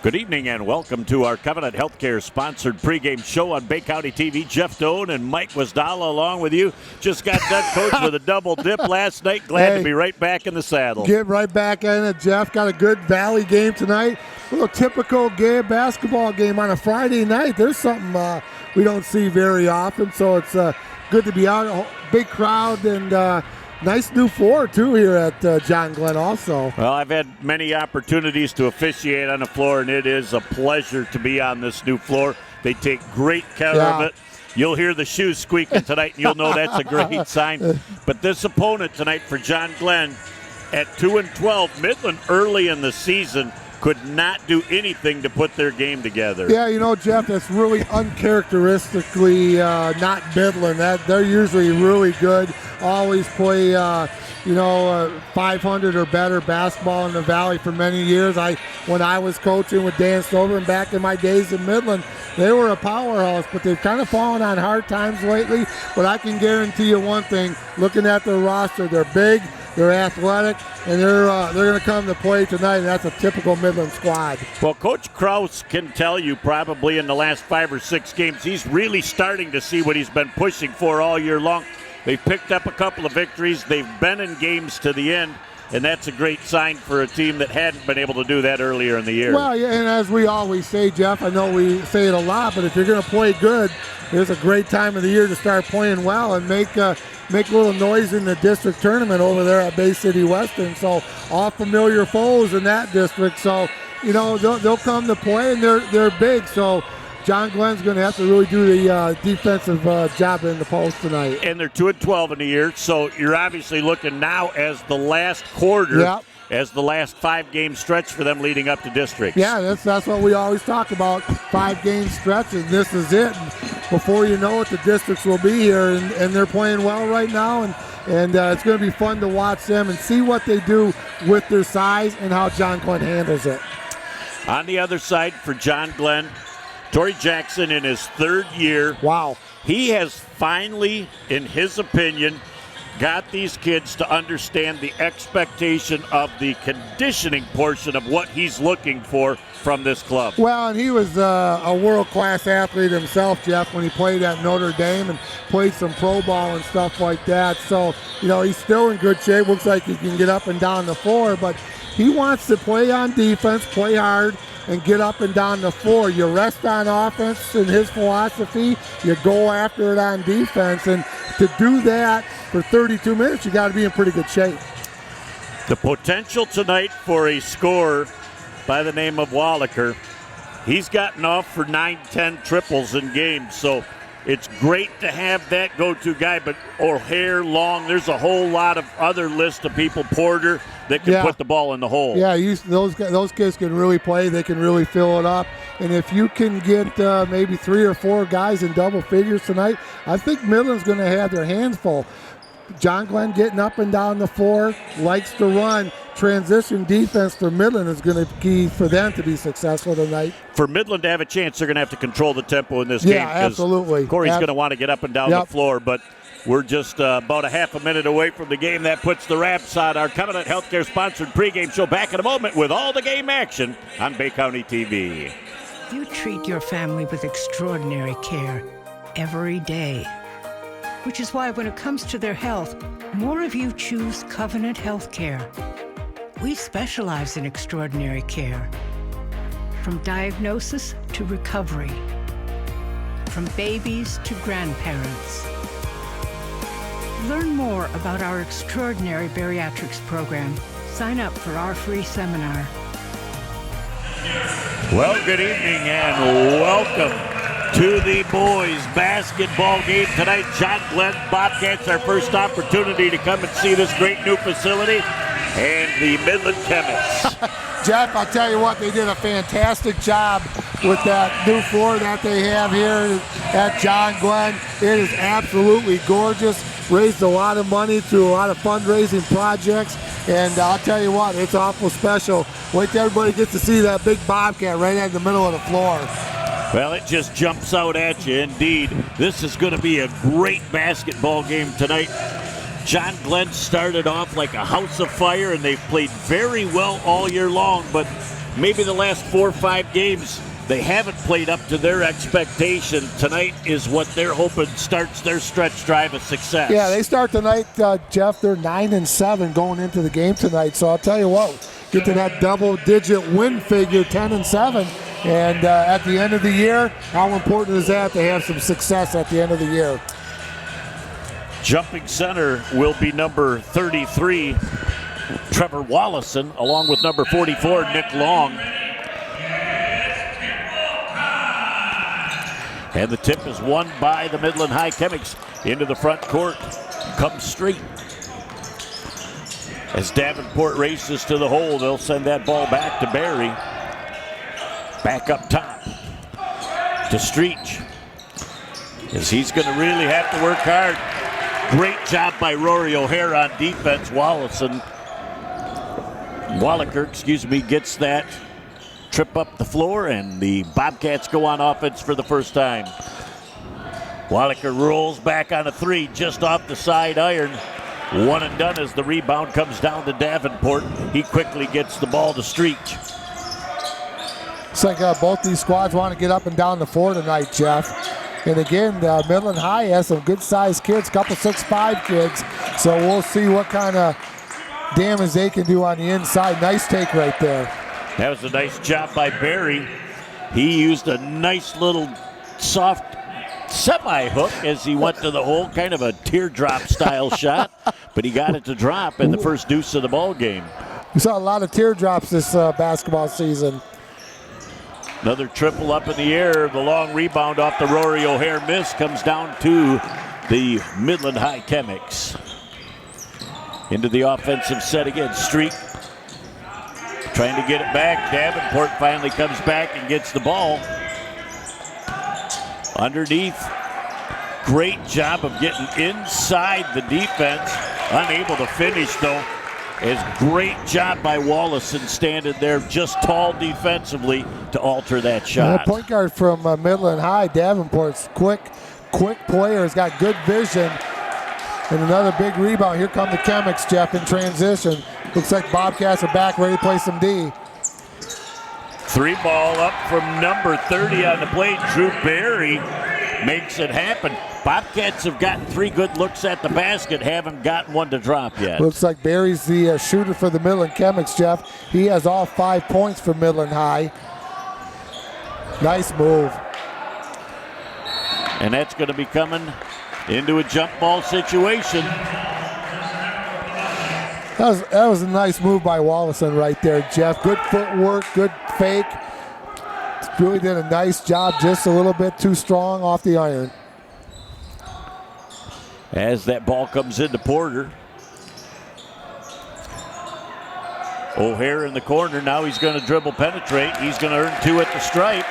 Good evening and welcome to our Covenant Healthcare sponsored pregame show on Bay County TV. Jeff Doan and Mike Wasdala along with you. Just got done coach with a double dip last night. Glad to be right back in the saddle. Get right back in it, Jeff. Got a good Valley game tonight. A little typical basketball game on a Friday night. There's something we don't see very often, so it's good to be out. A big crowd and nice new floor, too, here at John Glenn also. Well, I've had many opportunities to officiate on the floor, and it is a pleasure to be on this new floor. They take great care of it. You'll hear the shoes squeaking tonight, and you'll know that's a great sign. But this opponent tonight for John Glenn at 2-12, Midland early in the season could not do anything to put their game together. Yeah, you know, Jeff, that's really uncharacteristically not Midland. They're usually really good. Always play, 500 or better basketball in the Valley for many years. When I was coaching with Dan Stover and back in my days in Midland, they were a powerhouse, but they've kind of fallen on hard times lately. But I can guarantee you one thing, looking at their roster, they're big, they're athletic, and they're going to come to play tonight, and that's a typical Midland squad. Well, Coach Krause can tell you probably in the last 5 or 6 games, he's really starting to see what he's been pushing for all year long. They've picked up a couple of victories. They've been in games to the end, and that's a great sign for a team that hadn't been able to do that earlier in the year. Well, yeah, and as we always say, Jeff, I know we say it a lot, but if you're going to play good, it's a great time of the year to start playing well and make a little noise in the district tournament over there at Bay City Western. So all familiar foes in that district. So, they'll come to play, and they're big. So John Glenn's going to have to really do the defensive job in the post tonight. And they're 2-12 in the year, so you're obviously looking now as the last quarter, as the last 5-game stretch for them leading up to districts. Yeah, that's what we always talk about, 5-game stretch, and this is it. And before you know it, the districts will be here, and they're playing well right now, and it's going to be fun to watch them and see what they do with their size and how John Glenn handles it. On the other side for John Glenn, Torrey Jackson in his 3rd year. Wow. He has finally, in his opinion, got these kids to understand the expectation of the conditioning portion of what he's looking for from this club. Well, and he was a world-class athlete himself, Jeff, when he played at Notre Dame and played some pro ball and stuff like that. So, he's still in good shape. Looks like he can get up and down the floor, but he wants to play on defense, play hard, and get up and down the floor. You rest on offense in his philosophy. You go after it on defense. And to do that for 32 minutes, you got to be in pretty good shape. The potential tonight for a scorer by the name of Wallaker. He's gotten off for 9-10 triples in games. So it's great to have that go-to guy. But O'Hare, Long, there's a whole lot of other list of people, Porter, that can put the ball in the hole. Yeah, those kids can really play. They can really fill it up. And if you can get maybe 3 or 4 guys in double figures tonight, I think Midland's going to have their hands full. John Glenn getting up and down the floor, likes to run. Transition defense for Midland is going to be key for them to be successful tonight. For Midland to have a chance, they're going to have to control the tempo in this game. Yeah, absolutely. Corey's going to want to get up and down the floor, but we're just about a half a minute away from the game. That puts the wraps on our Covenant Healthcare sponsored pregame show. Back in a moment with all the game action on Bay County TV. You treat your family with extraordinary care every day, which is why when it comes to their health, more of you choose Covenant Healthcare. We specialize in extraordinary care, from diagnosis to recovery, from babies to grandparents. Learn more about our extraordinary bariatrics program. Sign up for our free seminar. Well, good evening and welcome to the boys basketball game tonight. John Glenn Bobcats, our first opportunity to come and see this great new facility, and the Midland Chemists. Jeff, I'll tell you what, they did a fantastic job with that new floor that they have here at John Glenn. It is absolutely gorgeous. Raised a lot of money through a lot of fundraising projects, and I'll tell you what, it's awful special. Wait till everybody gets to see that big Bobcat right at the middle of the floor. Well, it just jumps out at you, indeed. This is going to be a great basketball game tonight. John Glenn started off like a house of fire, and they've played very well all year long, but maybe the last 4 or 5 games, they haven't played up to their expectation. Tonight is what they're hoping starts their stretch drive of success. Yeah, they start tonight, Jeff. They're 9-7 going into the game tonight. So I'll tell you what, get to that double-digit win figure, 10-7. And at the end of the year, how important is that to have some success at the end of the year? Jumping center will be number 33, Trevor Wallison, along with number 44, Nick Long. And the tip is won by the Midland High Chemics into the front court. Comes straight. As Davenport races to the hole, they'll send that ball back to Barry. Back up top to Streech. As he's going to really have to work hard. Great job by Rory O'Hare on defense. Wallaker, gets that trip up the floor, and the Bobcats go on offense for the first time. Wallaker rolls back on a 3 just off the side iron. One and done as the rebound comes down to Davenport. He quickly gets the ball to Streech. It's like both these squads want to get up and down the floor tonight, Jeff. And again, Midland High has some good-sized kids, couple 6'5" kids. So we'll see what kind of damage they can do on the inside. Nice take right there. That was a nice job by Barry. He used a nice little soft semi-hook as he went to the hole, kind of a teardrop-style shot. But he got it to drop in the first deuce of the ball game. We saw a lot of teardrops this basketball season. Another triple up in the air. The long rebound off the Rory O'Hare miss comes down to the Midland High Chemics. Into the offensive set again. Street trying to get it back. Davenport finally comes back and gets the ball. Underneath. Great job of getting inside the defense. Unable to finish though. Great job by Wallison standing there just tall defensively to alter that shot. The point guard from Midland High, Davenport's quick player, has got good vision. And another big rebound. Here come the Chemics, Jeff, in transition. Looks like Bobcats are back ready to play some D. 3 ball up from number 30 on the plate. Drew Barry makes it happen. Bobcats have gotten 3 good looks at the basket, haven't gotten one to drop yet. Looks like Barry's the shooter for the Midland Chemics, Jeff. He has all 5 points for Midland High. Nice move. And that's going to be coming into a jump ball situation. That was a nice move by Wallison right there, Jeff. Good footwork, good fake. Really did a nice job, just a little bit too strong off the iron. As that ball comes into Porter. O'Hare in the corner. Now he's going to dribble penetrate. He's going to earn 2 at the stripe.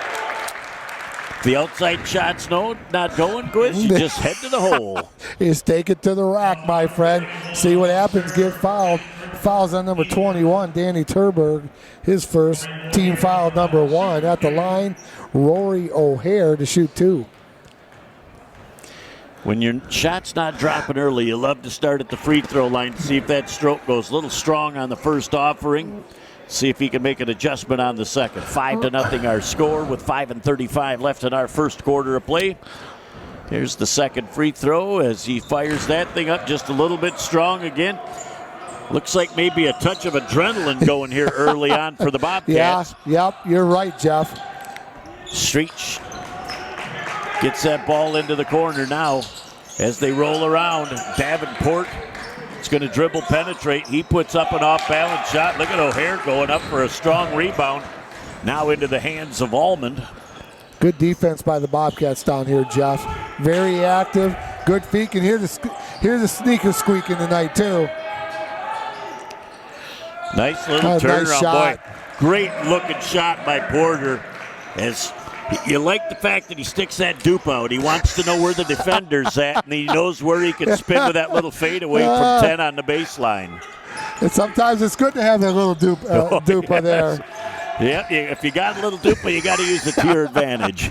The outside shot's not going, Quiz. You just head to the hole. Just take it to the rack, my friend. See what happens. Get fouled. Fouls on number 21, Danny Turberg. His first team foul, number 1. At the line, Rory O'Hare to shoot 2. When your shot's not dropping early, you love to start at the free throw line to see if that stroke goes a little strong on the first offering. See if he can make an adjustment on the second. 5-0 our score with 5:35 left in our first quarter of play. Here's the second free throw as he fires that thing up just a little bit strong again. Looks like maybe a touch of adrenaline going here early on for the Bobcats. Yep, you're right, Jeff. Streech gets that ball into the corner now as they roll around. Davenport is going to dribble penetrate. He puts up an off-balance shot. Look at O'Hare going up for a strong rebound. Now into the hands of Almond. Good defense by the Bobcats down here, Jeff. Very active, good feet. And hear the sneakers squeaking tonight, too. Nice little turnaround, nice shot. boy. Great looking shot by Porter. As you like the fact that he sticks that dupe out. He wants to know where the defender's at, and he knows where he can spin with that little fadeaway from 10 on the baseline. And sometimes it's good to have that little dupa there. Yep, if you got a little dupa, you got to use it to your advantage.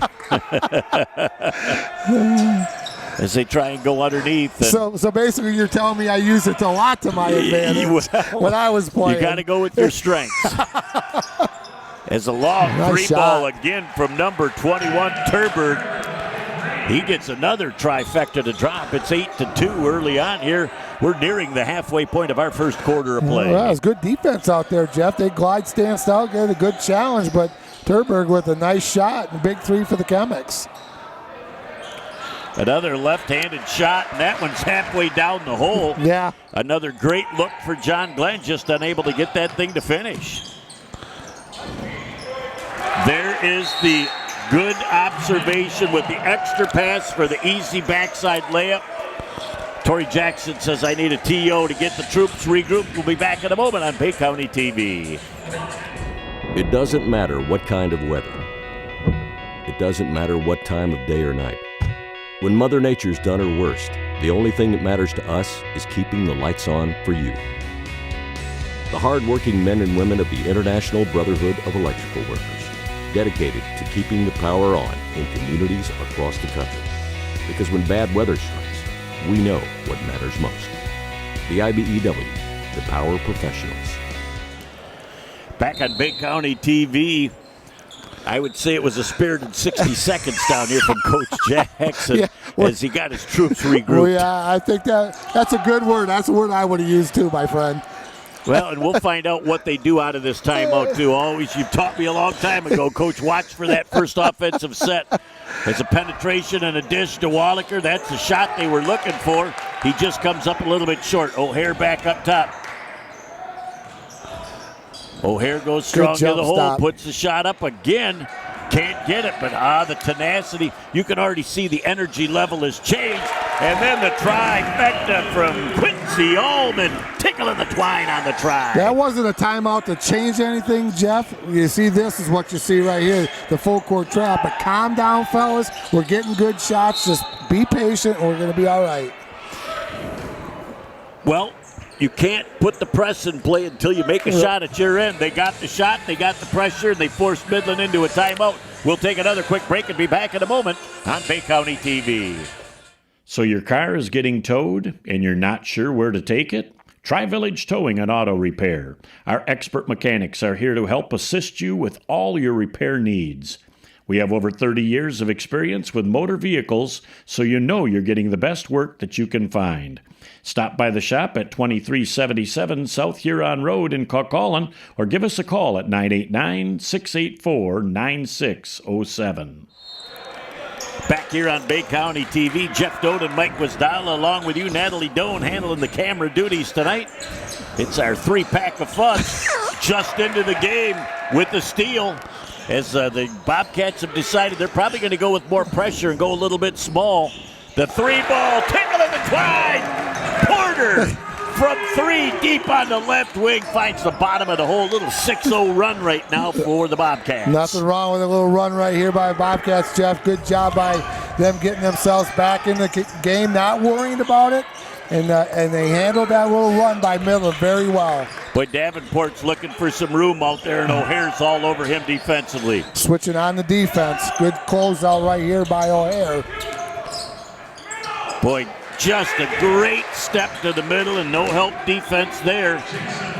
As they try and go underneath. So basically you're telling me I use it a lot to my advantage when I was playing. You got to go with your strengths. As a long Nice three ball shot. again from number 21, Turberg. He gets another trifecta to drop. It's 8-2 early on here. We're nearing the halfway point of our first quarter of play. Well, it's good defense out there, Jeff. They glide stance out, get a good challenge, but Turberg with a nice shot and big three for the Chemics. Another left-handed shot, and that one's halfway down the hole. Yeah. Another great look for John Glenn, just unable to get that thing to finish. There is the good observation with the extra pass for the easy backside layup. Torrey Jackson says, I need a TO to get the troops regrouped. We'll be back in a moment on Bay County TV. It doesn't matter what kind of weather. It doesn't matter what time of day or night. When Mother Nature's done her worst, the only thing that matters to us is keeping the lights on for you. The hard-working men and women of the International Brotherhood of Electrical Workers, dedicated to keeping the power on in communities across the country. Because when bad weather strikes, we know what matters most. The IBEW, the power professionals. Back on Bay County TV, I would say it was a spirited 60 seconds down here from Coach Jackson as he got his troops regrouped. Well, yeah, I think that's a good word. That's a word I would have used too, my friend. Well, and we'll find out what they do out of this timeout, too. Always, you've taught me a long time ago, Coach, watch for that first offensive set. There's a penetration and a dish to Wallaker. That's the shot they were looking for. He just comes up a little bit short. O'Hare back up top. O'Hare goes strong to the hole, puts the shot up again. Can't get it, but the tenacity. You can already see the energy level has changed. And then the trifecta from Quincy Allman, tickling the twine on the try. That wasn't a timeout to change anything, Jeff. You see, this is what you see right here, the full court trap. But calm down, fellas. We're getting good shots. Just be patient, and we're going to be all right. Well, you can't put the press in play until you make a shot at your end. They got the shot, they got the pressure, and they forced Midland into a timeout. We'll take another quick break and be back in a moment on Bay County TV. So your car is getting towed and you're not sure where to take it? Try Village Towing and Auto Repair. Our expert mechanics are here to help assist you with all your repair needs. We have over 30 years of experience with motor vehicles, so you know you're getting the best work that you can find. Stop by the shop at 2377 South Huron Road in Caucaulin or give us a call at 989-684-9607. Back here on Bay County TV, Jeff Doan and Mike Wisdala along with you, Natalie Doan, handling the camera duties tonight. It's our three-pack of fun just into the game with the steal. As the Bobcats have decided they're probably going to go with more pressure and go a little bit small. The three ball, tickling the twine. Porter from three deep on the left wing finds the bottom of the hole. Little 6-0 run right now for the Bobcats. Nothing wrong with a little run right here by Bobcats, Jeff. Good job by them getting themselves back in the game, not worrying about it. And they handled that little run by Midland very well. But Davenport's looking for some room out there, and O'Hare's all over him defensively. Switching on the defense. Good closeout right here by O'Hare. Boy, just a great step to the middle and no help defense there.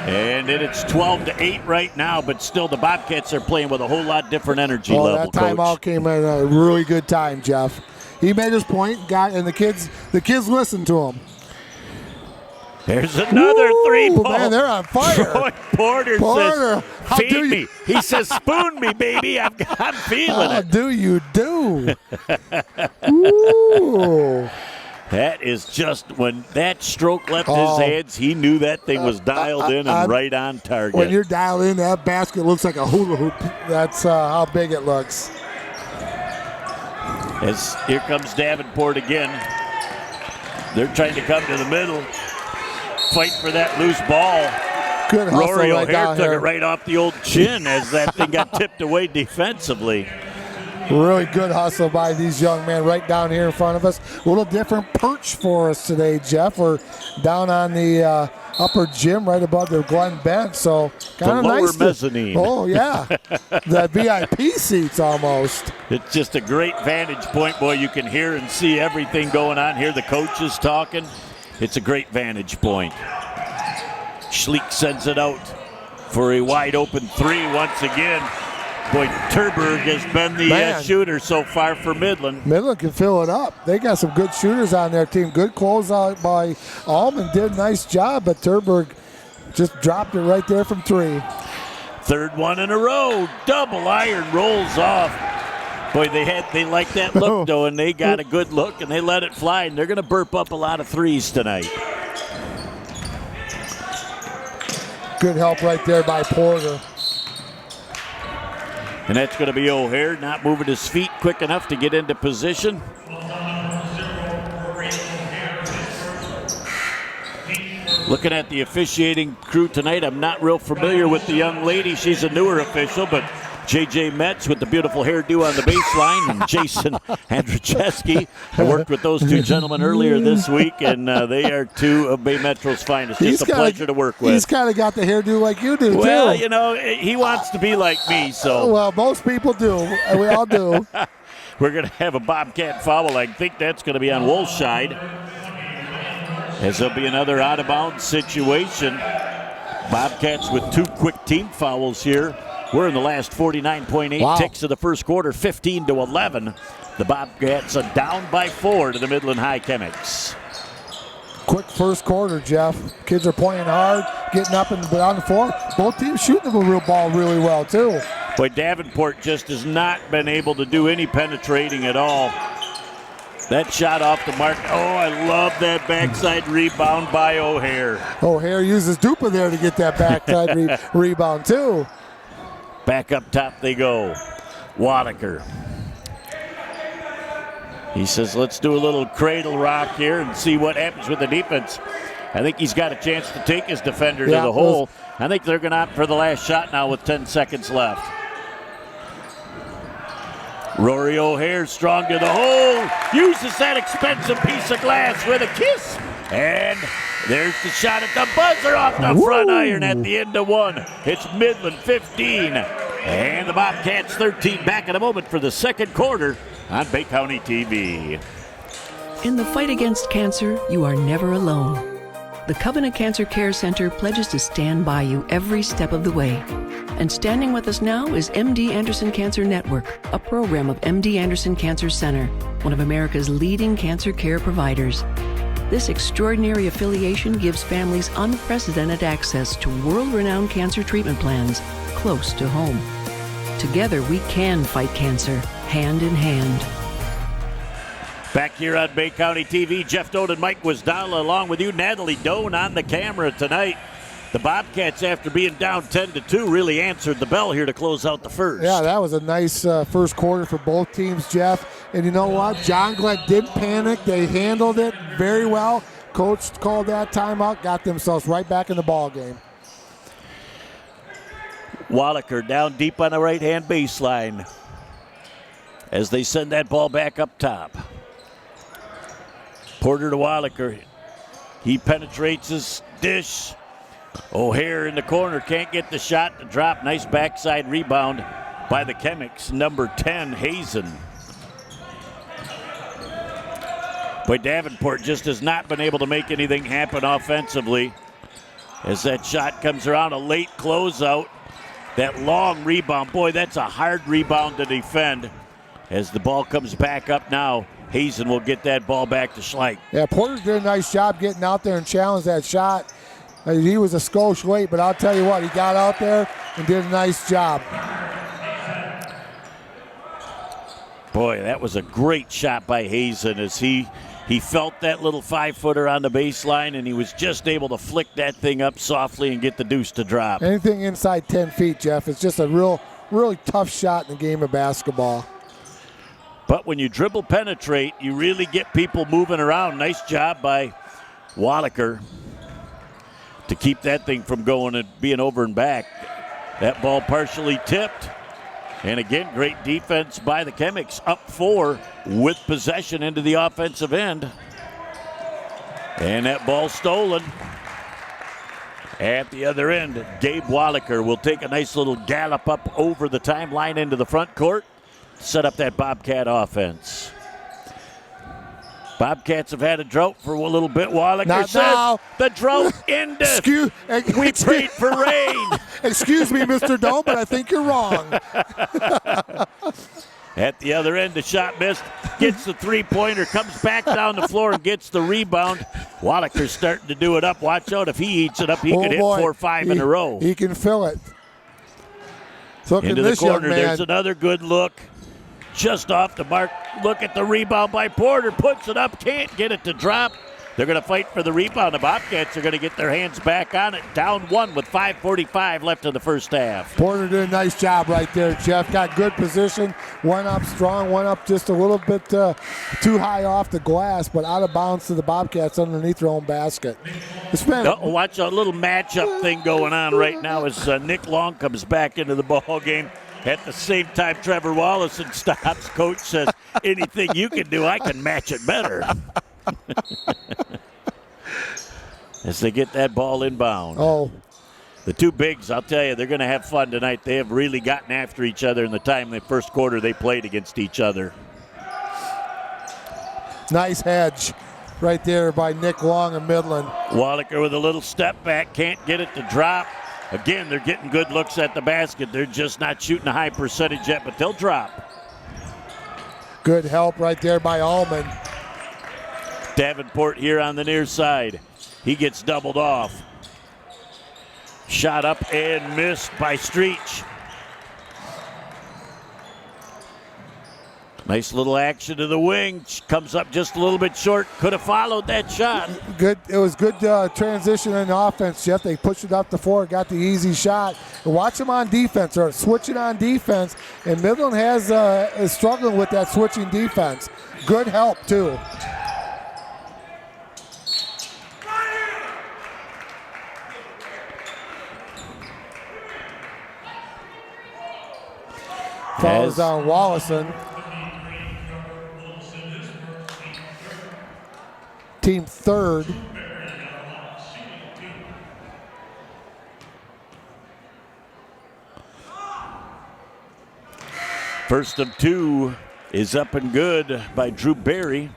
And then it's 12-8 right now, but still the Bobcats are playing with a whole lot different energy level, that timeout came at a really good time, Jeff. He made his point, and the kids listened to him. There's another three ball. Man, they're on fire. Troy Porter says, feed me. He says, spoon me, baby. I'm feeling it. How do you do? Ooh. That is just when that stroke left his hands, he knew that thing was dialed in and right on target. When you're dialed in, that basket looks like a hula hoop. That's how big it looks. As here comes Davenport again. They're trying to come to the middle. Fight for that loose ball. Good hustle. Rory right O'Hare down took here. it right off the old chin as that thing got tipped away defensively. Really good hustle by these young men right down here in front of us. A little different perch for us today, Jeff. We're down on the upper gym right above the Glen bench, so kind of nice. The lower mezzanine. Oh, yeah. The VIP seats almost. It's just a great vantage point. Boy, you can hear and see everything going on here. The coach is talking. It's a great vantage point. Schleek sends it out for a wide open three once again. Boy, Turberg has been the shooter so far for Midland. Midland can fill it up. They got some good shooters on their team. Good closeout by Allman. Did a nice job, but Turberg just dropped it right there from 3. Third one in a row. Double iron rolls off. Boy, they like that look, though, and they got a good look, and they let it fly, and they're going to burp up a lot of threes tonight. Good help right there by Porter. And that's going to be O'Hare not moving his feet quick enough to get into position. Looking at the officiating crew tonight, I'm not real familiar with the young lady. She's a newer official, but J.J. Metz with the beautiful hairdo on the baseline, and Jason Andrzejewski. I worked with those two gentlemen earlier this week, and they are two of Bay Metro's finest. Just a pleasure to work with. He's kind of got the hairdo like you do, well, too. you know, he wants to be like me, so. Well, most people do. We all do. We're going to have a Bobcat foul. I think that's going to be on Wolfscheid, as there'll be another out-of-bounds situation. Bobcats with 2 quick team fouls here. We're in the last 49.8 ticks of the first quarter, 15-11. The Bobcats are down by 4 to the Midland High Chemics. Quick first quarter, Jeff. Kids are playing hard, getting up and down the floor. Both teams shooting the real ball really well, too. Boy, Davenport just has not been able to do any penetrating at all. That shot off the mark. Oh, I love that backside rebound by O'Hare. O'Hare uses Dupa there to get that backside rebound, too. Back up top they go. Wadaker. He says, let's do a little cradle rock here and see what happens with the defense. I think he's got a chance to take his defender to the hole. I think they're going to opt for the last shot now with 10 seconds left. Rory O'Hare strong to the hole. Uses that expensive piece of glass with a kiss. And there's the shot at the buzzer off the front iron at the end of 1. It's Midland 15 and the Bobcats 13. Back in a moment for the second quarter on Bay County TV. In the fight against cancer, you are never alone. The Covenant Cancer Care Center pledges to stand by you every step of the way. And standing with us now is MD Anderson Cancer Network, a program of MD Anderson Cancer Center, one of America's leading cancer care providers. This extraordinary affiliation gives families unprecedented access to world-renowned cancer treatment plans close to home. Together, we can fight cancer, hand in hand. Back here on Bay County TV, Jeff Doan and Mike Wisdala along with you. Natalie Doan on the camera tonight. The Bobcats, after being down 10-2, really answered the bell here to close out the first. Yeah, that was a nice first quarter for both teams, Jeff. And you know what? John Glenn didn't panic. They handled it very well. Coach called that timeout, got themselves right back in the ball game. Wallaker down deep on the right-hand baseline as they send that ball back up top. Porter to Wallaker. He penetrates his dish. O'Hare in the corner, can't get the shot to drop. Nice backside rebound by the Chemics, number 10, Hazen. But Davenport just has not been able to make anything happen offensively as that shot comes around, a late closeout. That long rebound, boy, that's a hard rebound to defend. As the ball comes back up now, Hazen will get that ball back to Schleich. Yeah, Porter did a nice job getting out there and challenged that shot. He was a skosh late, but I'll tell you what, he got out there and did a nice job. Boy, that was a great shot by Hazen as he felt that little 5-footer on the baseline, and he was just able to flick that thing up softly and get the deuce to drop. Anything inside 10 feet, Jeff, it's just a really tough shot in the game of basketball. But when you dribble penetrate, you really get people moving around. Nice job by Wallaker to keep that thing from going and being over and back. That ball partially tipped. And again, great defense by the Chemics, up 4 with possession into the offensive end. And that ball stolen. At the other end, Gabe Wallaker will take a nice little gallop up over the timeline into the front court, set up that Bobcat offense. Bobcats have had a drought for a little bit. Wallaker Not says now. the drought endeth. We prayed for rain. Excuse me, Mr. Dome, but I think you're wrong. At the other end, the shot missed. Gets the three-pointer, comes back down the floor and gets the rebound. Wallaker's starting to do it up. Watch out. If he eats it up, he could hit 4 or 5 in a row. He can fill it. Look Into at this the corner, young man. there's another good look. Just off the mark. Look at the rebound by Porter. Puts it up, can't get it to drop. They're going to fight for the rebound. The Bobcats are going to get their hands back on it. Down 1 with 5:45 left in the first half. Porter did a nice job right there, Jeff. Got good position. One up strong, one up just a little bit too high off the glass, but out of bounds to the Bobcats underneath their own basket. Watch a little matchup thing going on right now as Nick Long comes back into the ball game. At the same time, Trevor Wallison stops. Coach says, anything you can do, I can match it better. As they get that ball inbound. Oh. The two bigs, I'll tell you, they're going to have fun tonight. They have really gotten after each other in the time in the first quarter they played against each other. Nice hedge right there by Nick Long of Midland. Wallaker with a little step back, can't get it to drop. Again, they're getting good looks at the basket. They're just not shooting a high percentage yet, but they'll drop. Good help right there by Allman. Davenport here on the near side. He gets doubled off. Shot up and missed by Streech. Nice little action to the wing. Comes up just a little bit short. Could have followed that shot. Good. It was good transition in offense, Jeff. They pushed it up the floor, got the easy shot. And watch them on defense or switching on defense. And Midland is struggling with that switching defense. Good help too. Falls on Wallison. Team third. First of 2 is up and good by Drew Berry.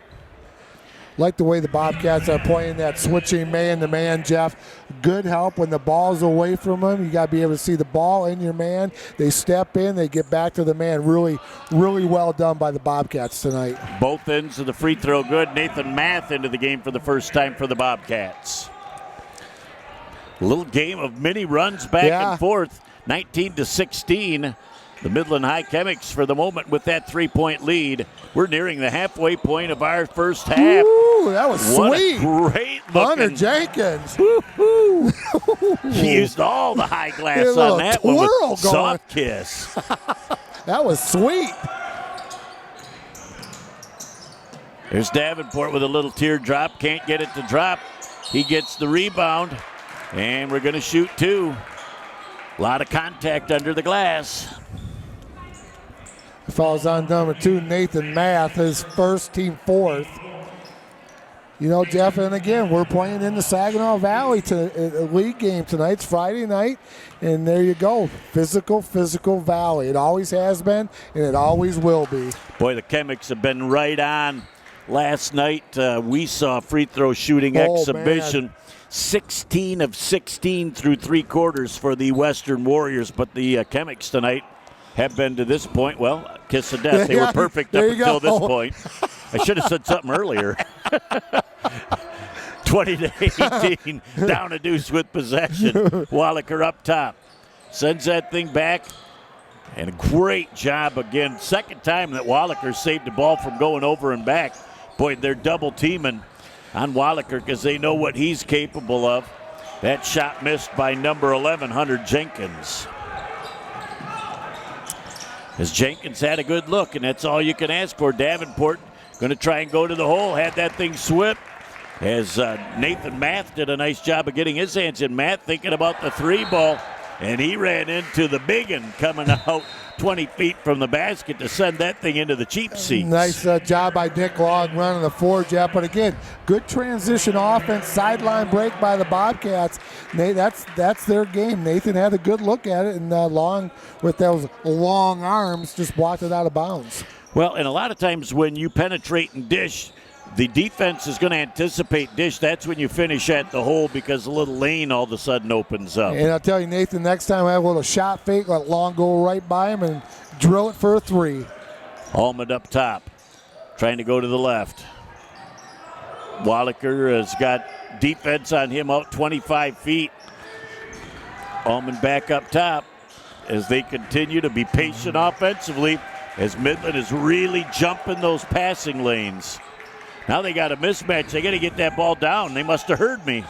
Like the way the Bobcats are playing that switching man-to-man, Jeff. Good help when the ball's away from them. You got to be able to see the ball in your man. They step in, they get back to the man. Really, really well done by the Bobcats tonight. Both ends of the free throw good. Nathan Math into the game for the first time for the Bobcats. A little game of many runs back and forth. 19-16. The Midland High Chemics for the moment with that 3-point lead. We're nearing the halfway point of our first half. Ooh, that was sweet. What a great Hunter looking. Jenkins. He used all the high glass on that one with soft kiss. That was sweet. There's Davenport with a little teardrop. Can't get it to drop. He gets the rebound. And we're going to shoot 2. A lot of contact under the glass. Falls on number 2, Nathan Math, his first, team 4th. You know, Jeff, and again, we're playing in the Saginaw Valley a league game tonight. It's Friday night, and there you go. Physical Valley. It always has been, and it always will be. Boy, the Chemics have been right on. Last night, we saw free throw shooting exhibition. Man. 16 of 16 through 3 quarters for the Western Warriors, but the Chemics tonight have been to this point, well, kiss of death. They were perfect up until this point. I should have said something earlier. 20-18, down a deuce with possession. Wallaker up top. Sends that thing back. And a great job again. Second time that Wallaker saved the ball from going over and back. Boy, they're double teaming on Wallaker because they know what he's capable of. That shot missed by number 11, Hunter Jenkins. As Jenkins had a good look, and that's all you can ask for. Davenport going to try and go to the hole, had that thing swept. As Nathan Math did a nice job of getting his hands in. Math thinking about the 3-ball, and he ran into the big one coming out 20 feet from the basket to send that thing into the cheap seats. Nice job by Nick Long running the floor, Jeff. But again, good transition offense, sideline break by the Bobcats. That's their game. Nathan had a good look at it, and Long, with those long arms, just blocked it out of bounds. Well, and a lot of times when you penetrate and dish, The defense is going to anticipate dish. That's when you finish at the hole because a little lane all of a sudden opens up. And I'll tell you, Nathan, next time I have a little shot fake, let long go right by him and drill it for a 3. Almond up top, trying to go to the left. Wallaker has got defense on him out 25 feet. Almond back up top as they continue to be patient offensively as Midland is really jumping those passing lanes. Now they got a mismatch. They got to get that ball down. They must have heard me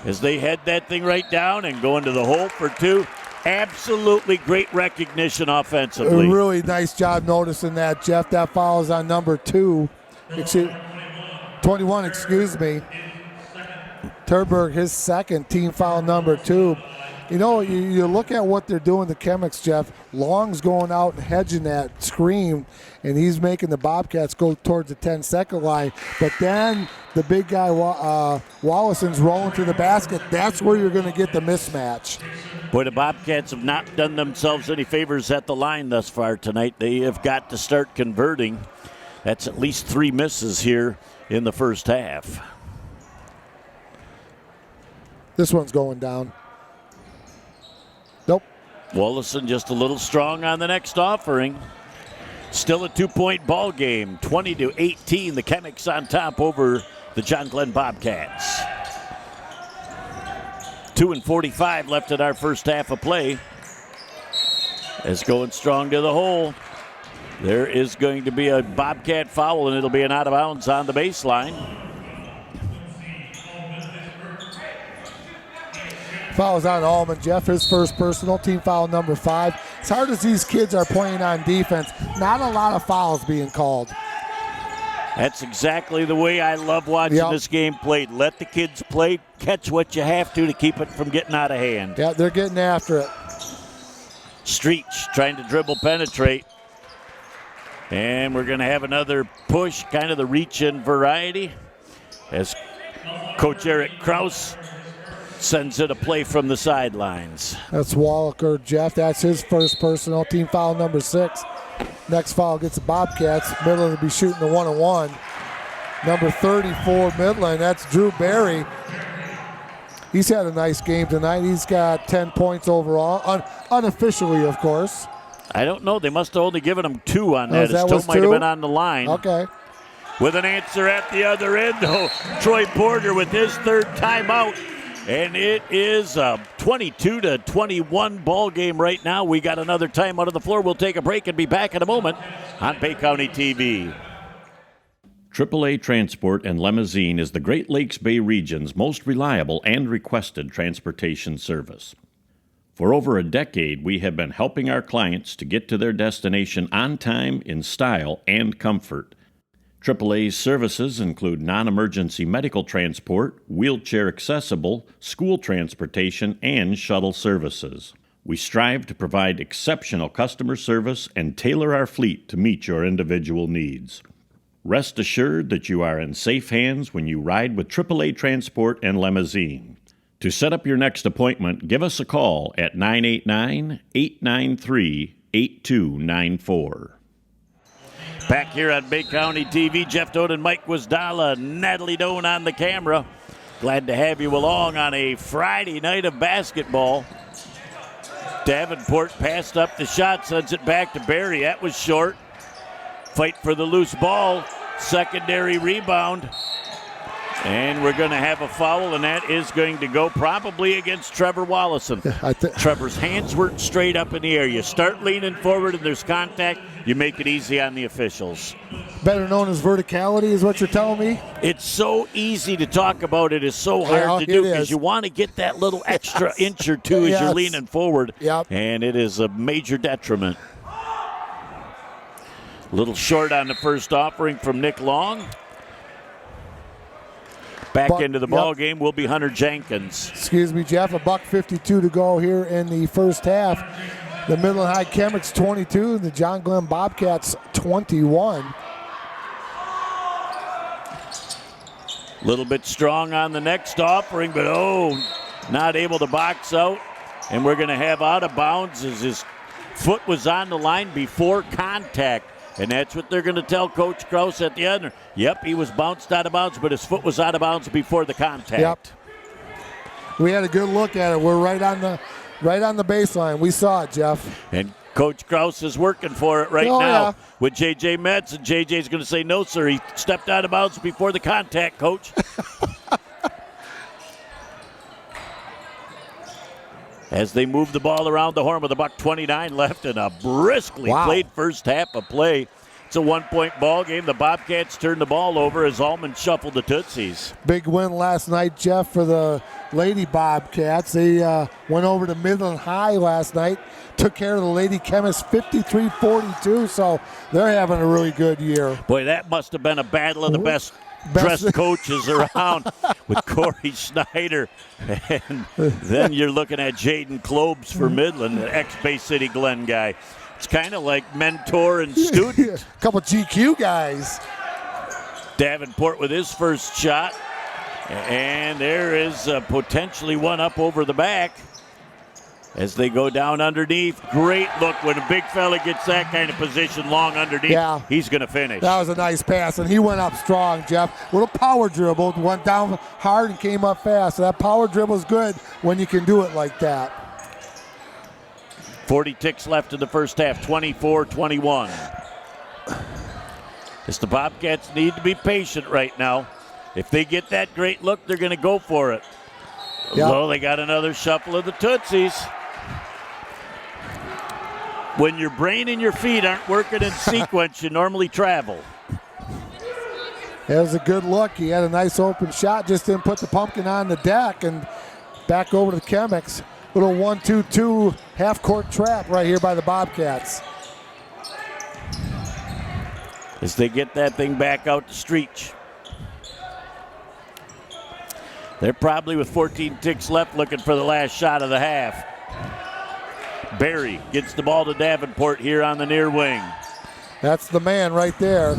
as they head that thing right down and go into the hole for 2. Absolutely great recognition offensively. A really nice job noticing that, Jeff. That foul is on number 2. 21, excuse me. Turberg, his second, team foul number 2. You know, you look at what they're doing, the Chemics, Jeff. Long's going out and hedging that screen, and he's making the Bobcats go towards the 10-second line. But then the big guy, Wallison's rolling to the basket. That's where you're going to get the mismatch. Boy, the Bobcats have not done themselves any favors at the line thus far tonight. They have got to start converting. That's at least 3 misses here in the first half. This one's going down. Nope. Wallison just a little strong on the next offering. Still a 2-point ball game, 20-18. The Chemics on top over the John Glenn Bobcats. 2:45 left in our first half of play. As going strong to the hole. There is going to be a Bobcat foul, and it'll be an out of bounds on the baseline. Fouls on Allman, Jeff, his first personal, team foul number 5. As hard as these kids are playing on defense, not a lot of fouls being called. That's exactly the way I love watching this game played. Let the kids play, catch what you have to keep it from getting out of hand. Yeah, they're getting after it. Streech trying to dribble penetrate. And we're going to have another push, kind of the reach-in variety, as Coach Eric Krause sends it a play from the sidelines. That's Wallaker, Jeff. That's his first personal, team foul number 6. Next foul gets the Bobcats. Midland will be shooting the 1-on-1. Number 34, Midland. That's Drew Berry. He's had a nice game tonight. He's got 10 points overall, unofficially, of course. I don't know. They must have only given him 2 on that. It still might have been on the line. Okay. With an answer at the other end, though, Troy Porter with his 3rd timeout. And it is a 22-21 ball game right now. We got another timeout on the floor. We'll take a break and be back in a moment on Bay County TV. AAA Transport and Limousine is the Great Lakes Bay region's most reliable and requested transportation service. For over a decade, we have been helping our clients to get to their destination on time, in style, and comfort. AAA's services include non-emergency medical transport, wheelchair accessible, school transportation, and shuttle services. We strive to provide exceptional customer service and tailor our fleet to meet your individual needs. Rest assured that you are in safe hands when you ride with AAA Transport and Limousine. To set up your next appointment, give us a call at 989-893-8294. Back here on Bay County TV, Jeff Doan and Mike Wisdala, Natalie Doan on the camera. Glad to have you along on a Friday night of basketball. Davenport passed up the shot, sends it back to Barry. That was short. Fight for the loose ball. Secondary rebound. And we're going to have a foul, and that is going to go probably against Trevor Wallison. Trevor's hands weren't straight up in the air. You start leaning forward and there's contact, you make it easy on the officials. Better known as verticality is what you're telling me? It's so easy to talk about. It is so hard to do because you want to get that little extra inch or two as you're leaning forward. And it is a major detriment. A little short on the first offering from Nick Long. Back into the ball game will be Hunter Jenkins. Excuse me, Jeff. $1:52 to go here in the first half. The Midland High Chemics 22, the John Glenn Bobcats 21. A little bit strong on the next offering, but not able to box out. And we're going to have out of bounds as his foot was on the line before contact. And that's what they're going to tell Coach Krause at the end. Yep, he was bounced out of bounds, but his foot was out of bounds before the contact. Yep. We had a good look at it. We're right on the baseline. We saw it, Jeff. And Coach Krause is working for it right now with J.J. Metz. And J.J.'s going to say, no, sir, he stepped out of bounds before the contact, Coach. As they move the ball around the horn with $1:29 left and a briskly played first half of play. It's a 1-point ball game. The Bobcats turned the ball over as Allman shuffled the Tootsies. Big win last night, Jeff, for the Lady Bobcats. They went over to Midland High last night, took care of the Lady Chemists 53-42, so they're having a really good year. Boy, that must have been a battle of the best dressed coaches around with Corey Schneider. And then you're looking at Jaden Klobes for Midland, the ex-Bay City Glen guy. It's kind of like mentor and student. A couple GQ guys. Davenport with his first shot. And there is potentially one up over the back as they go down underneath. Great look when a big fella gets that kind of position long underneath. Yeah. He's going to finish. That was a nice pass, and he went up strong, Jeff. Little power dribble, went down hard and came up fast. So that power dribble is good when you can do it like that. 40 ticks left in the first half, 24-21. As the Bobcats need to be patient right now. If they get that great look, they're going to go for it. Yep. Although they got another shuffle of the Tootsies. When your brain and your feet aren't working in sequence, you normally travel. That was a good look. He had a nice open shot, just didn't put the pumpkin on the deck, and back over to the Chemics. Little 1-2-2 half-court trap right here by the Bobcats. As they get that thing back out to Streech. They're probably with 14 ticks left looking for the last shot of the half. Barry gets the ball to Davenport here on the near wing. That's the man right there.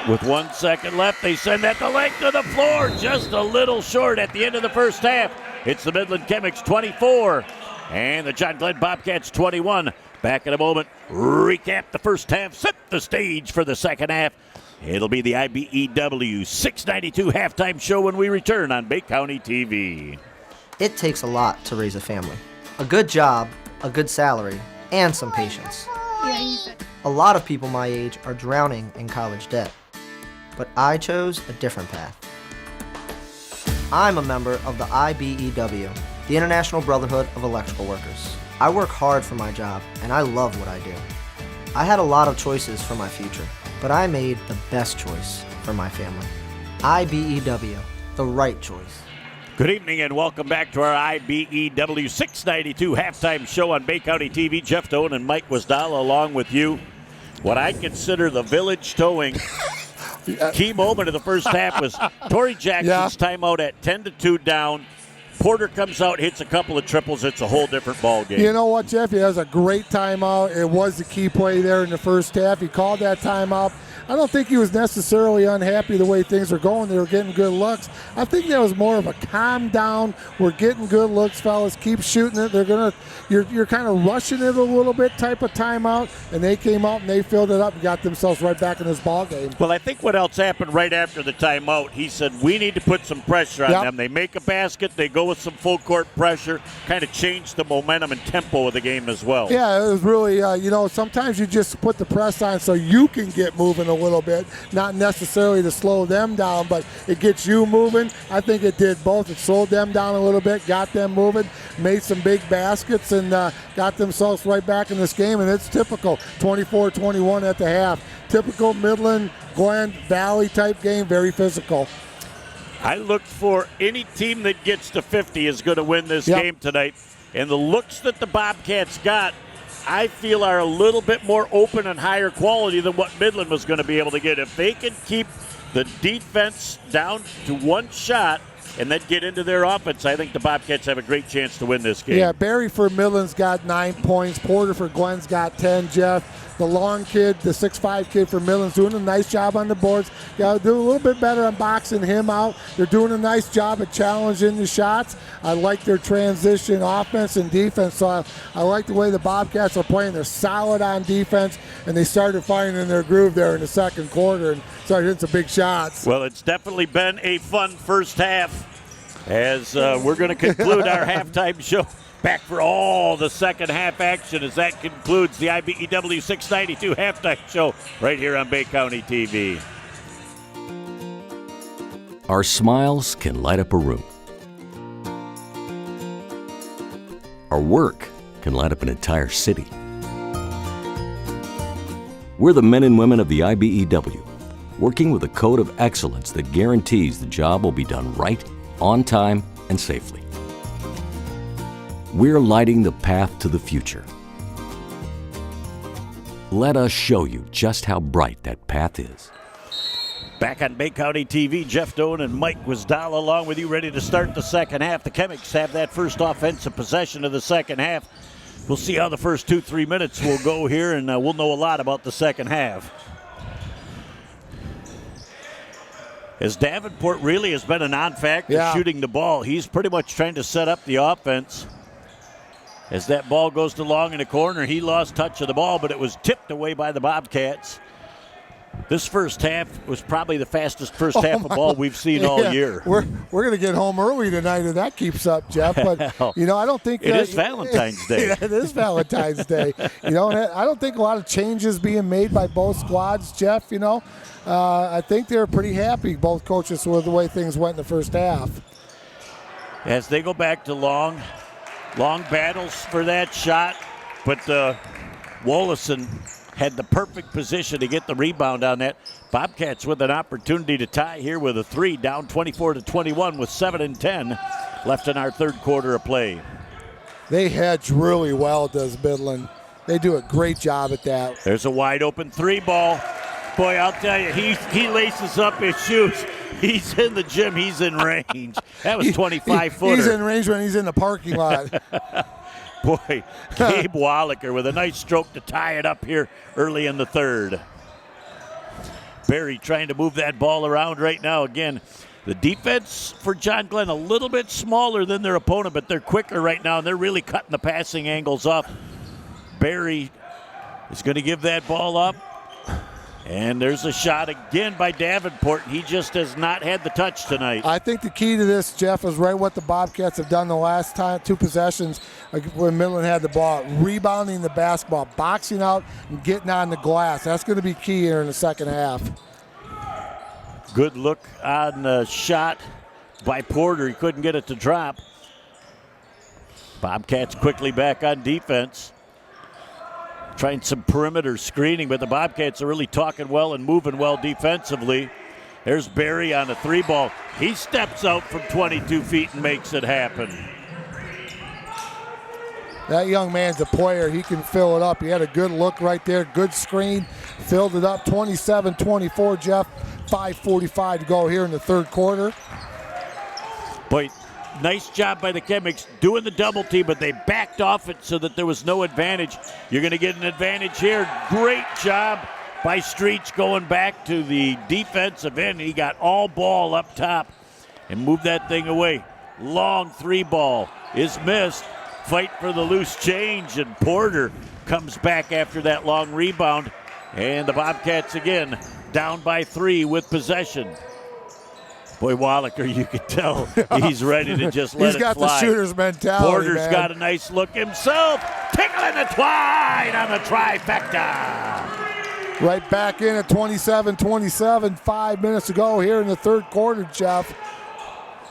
With 1 second left, they send that the length of the floor, just a little short at the end of the first half. It's the Midland Chemics 24 and the John Glenn Bobcats 21. Back in a moment, recap the first half, set the stage for the second half. It'll be the IBEW 692 halftime show when we return on Bay County TV. It takes a lot to raise a family. A good job, a good salary, and some patience. A lot of people my age are drowning in college debt. But I chose a different path. I'm a member of the IBEW, the International Brotherhood of Electrical Workers. I work hard for my job, and I love what I do. I had a lot of choices for my future, but I made the best choice for my family. IBEW, the right choice. Good evening and welcome back to our IBEW 692 halftime show on Bay County TV. Jeff Doan and Mike Wasdala along with you. What I consider the village towing key moment of the first half was Torrey Jackson's timeout at 10-2 down. Porter comes out, hits a couple of triples. It's a whole different ball game. You know what, Jeff? He has a great timeout. It was the key play there in the first half. He called that timeout. I don't think he was necessarily unhappy the way things were going. They were getting good looks. I think that was more of a calm down. We're getting good looks, fellas. Keep shooting it. You're kind of rushing it a little bit type of timeout. And they came out and they filled it up and got themselves right back in this ball game. Well, I think what else happened right after the timeout, he said, we need to put some pressure on them. They make a basket. They go with some full court pressure. Kind of changed the momentum and tempo of the game as well. Yeah, it was really, sometimes you just put the press on so you can get moving a little bit, not necessarily to slow them down, but it gets you moving. I think it did both. It slowed them down a little bit, got them moving, made some big baskets, and got themselves right back in this game. And it's typical 24-21 at the half. Typical Midland, Glen Valley type game, very physical. I look for any team that gets to 50 is going to win this game tonight. And the looks that the Bobcats got, I feel, are a little bit more open and higher quality than what Midland was going to be able to get. If they can keep the defense down to one shot, and then get into their offense, I think the Bobcats have a great chance to win this game. Yeah, Barry for Midland's got 9 points. Porter for Glenn's got 10, Jeff. The long kid, the 6'5 kid for Midland's doing a nice job on the boards. Got to do a little bit better on boxing him out. They're doing a nice job at challenging the shots. I like their transition offense and defense. So I like the way the Bobcats are playing. They're solid on defense, and they started finding their groove there in the second quarter and started hitting some big shots. Well, it's definitely been a fun first half as we're going to conclude our halftime show. Back for all the second half action as that concludes the IBEW 692 halftime show right here on Bay County TV. Our smiles can light up a room. Our work can light up an entire city. We're the men and women of the IBEW, working with a code of excellence that guarantees the job will be done right, on time, and safely. We're lighting the path to the future. Let us show you just how bright that path is. Back on Bay County TV, Jeff Doan and Mike Wisdala along with you, ready to start the second half. The Chemics have that first offensive possession of the second half. We'll see how the first 2-3 minutes will go here, and we'll know a lot about the second half. As Davenport really has been a non-factor shooting the ball, he's pretty much trying to set up the offense. As that ball goes to long in the corner, he lost touch of the ball, but it was tipped away by the Bobcats. This first half was probably the fastest first half of ball we've seen all year. We're going to get home early tonight if that keeps up, Jeff. But, I don't think it is Valentine's Day. Yeah, it is Valentine's Day. I don't think a lot of changes being made by both squads, Jeff. I think they're pretty happy, both coaches, with the way things went in the first half. As they go back to long battles for that shot, but Wolason had the perfect position to get the rebound on that. Bobcats with an opportunity to tie here with a 3, down 24-21 with 7:10 left in our third quarter of play. They hedge really well, does Midland. They do a great job at that. There's a wide open 3 ball. Boy, I'll tell you, he laces up his shoes. He's in the gym. He's in range. That was 25-footer. He's in range when he's in the parking lot. Boy, Gabe Wallaker with a nice stroke to tie it up here early in the third. Barry trying to move that ball around right now. Again, the defense for John Glenn a little bit smaller than their opponent, but they're quicker right now, and they're really cutting the passing angles off. Barry is going to give that ball up. And there's a shot again by Davenport. He just has not had the touch tonight. I think the key to this, Jeff, is right what the Bobcats have done the last 2 possessions when Midland had the ball, rebounding the basketball, boxing out, and getting on the glass. That's going to be key here in the second half. Good look on the shot by Porter. He couldn't get it to drop. Bobcats quickly back on defense. Trying some perimeter screening, but the Bobcats are really talking well and moving well defensively. There's Barry on a 3 ball. He steps out from 22 feet and makes it happen. That young man's a player. He can fill it up. He had a good look right there. Good screen. Filled it up. 27-24, Jeff. 5:45 to go here in the third quarter. Boy, nice job by the Chemics doing the double team, but they backed off it so that there was no advantage. You're going to get an advantage here. Great job by Streets going back to the defensive end. He got all ball up top and moved that thing away. Long 3 ball is missed. Fight for the loose change, and Porter comes back after that long rebound. And the Bobcats again down by 3 with possession. Boy, Wallaker, you can tell he's ready to just let it fly. He's got the shooter's mentality, Porter's got a nice look himself. Tickling the twine on the trifecta. Right back in at 27-27, 5 minutes to go here in the third quarter, Jeff.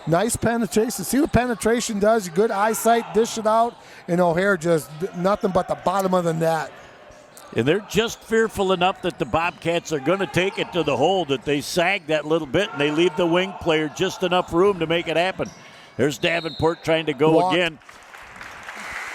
Nice penetration. See what penetration does. Good eyesight, dish it out, and O'Hare just nothing but the bottom of the net. And they're just fearful enough that the Bobcats are going to take it to the hole that they sag that little bit, and they leave the wing player just enough room to make it happen. There's Davenport trying to go again.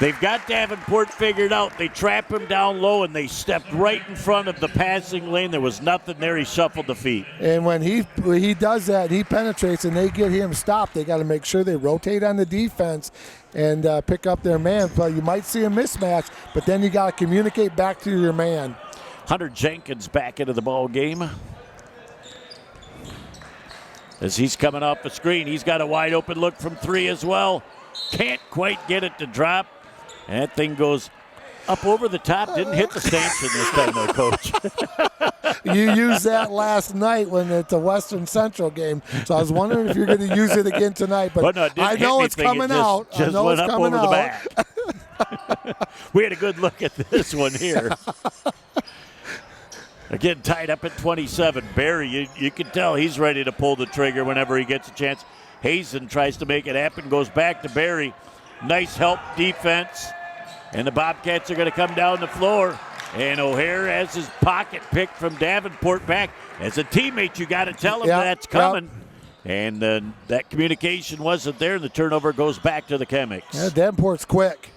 They've got Davenport figured out. They trap him down low, and they stepped right in front of the passing lane. There was nothing there. He shuffled the feet. And when he does that, he penetrates, and they get him stopped. They got to make sure they rotate on the defense and pick up their man. So you might see a mismatch, but then you got to communicate back to your man. Hunter Jenkins back into the ball game. As he's coming off the screen, he's got a wide open look from 3 as well. Can't quite get it to drop. And that thing goes up over the top. Didn't hit the stanchion this time, though, Coach. You used that last night when it's a Western Central game. So I was wondering if you're going to use it again tonight. But no, I know it's coming out. I know it's coming out. The back. We had a good look at this one here. Again, tied up at 27. Barry, you can tell he's ready to pull the trigger whenever he gets a chance. Hazen tries to make it happen, goes back to Barry. Nice help defense. And the Bobcats are going to come down the floor. And O'Hare has his pocket picked from Davenport back. As a teammate, you got to tell him that's coming. And that communication wasn't there. The turnover goes back to the Chemics. Yeah, Davenport's quick.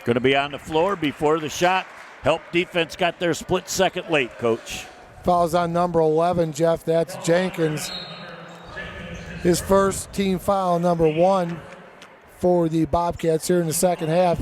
Going to be on the floor before the shot. Help defense got their split second late, Coach. Fouls on number 11, Jeff. That's Jenkins. His first team foul, number 1 for the Bobcats here in the second half.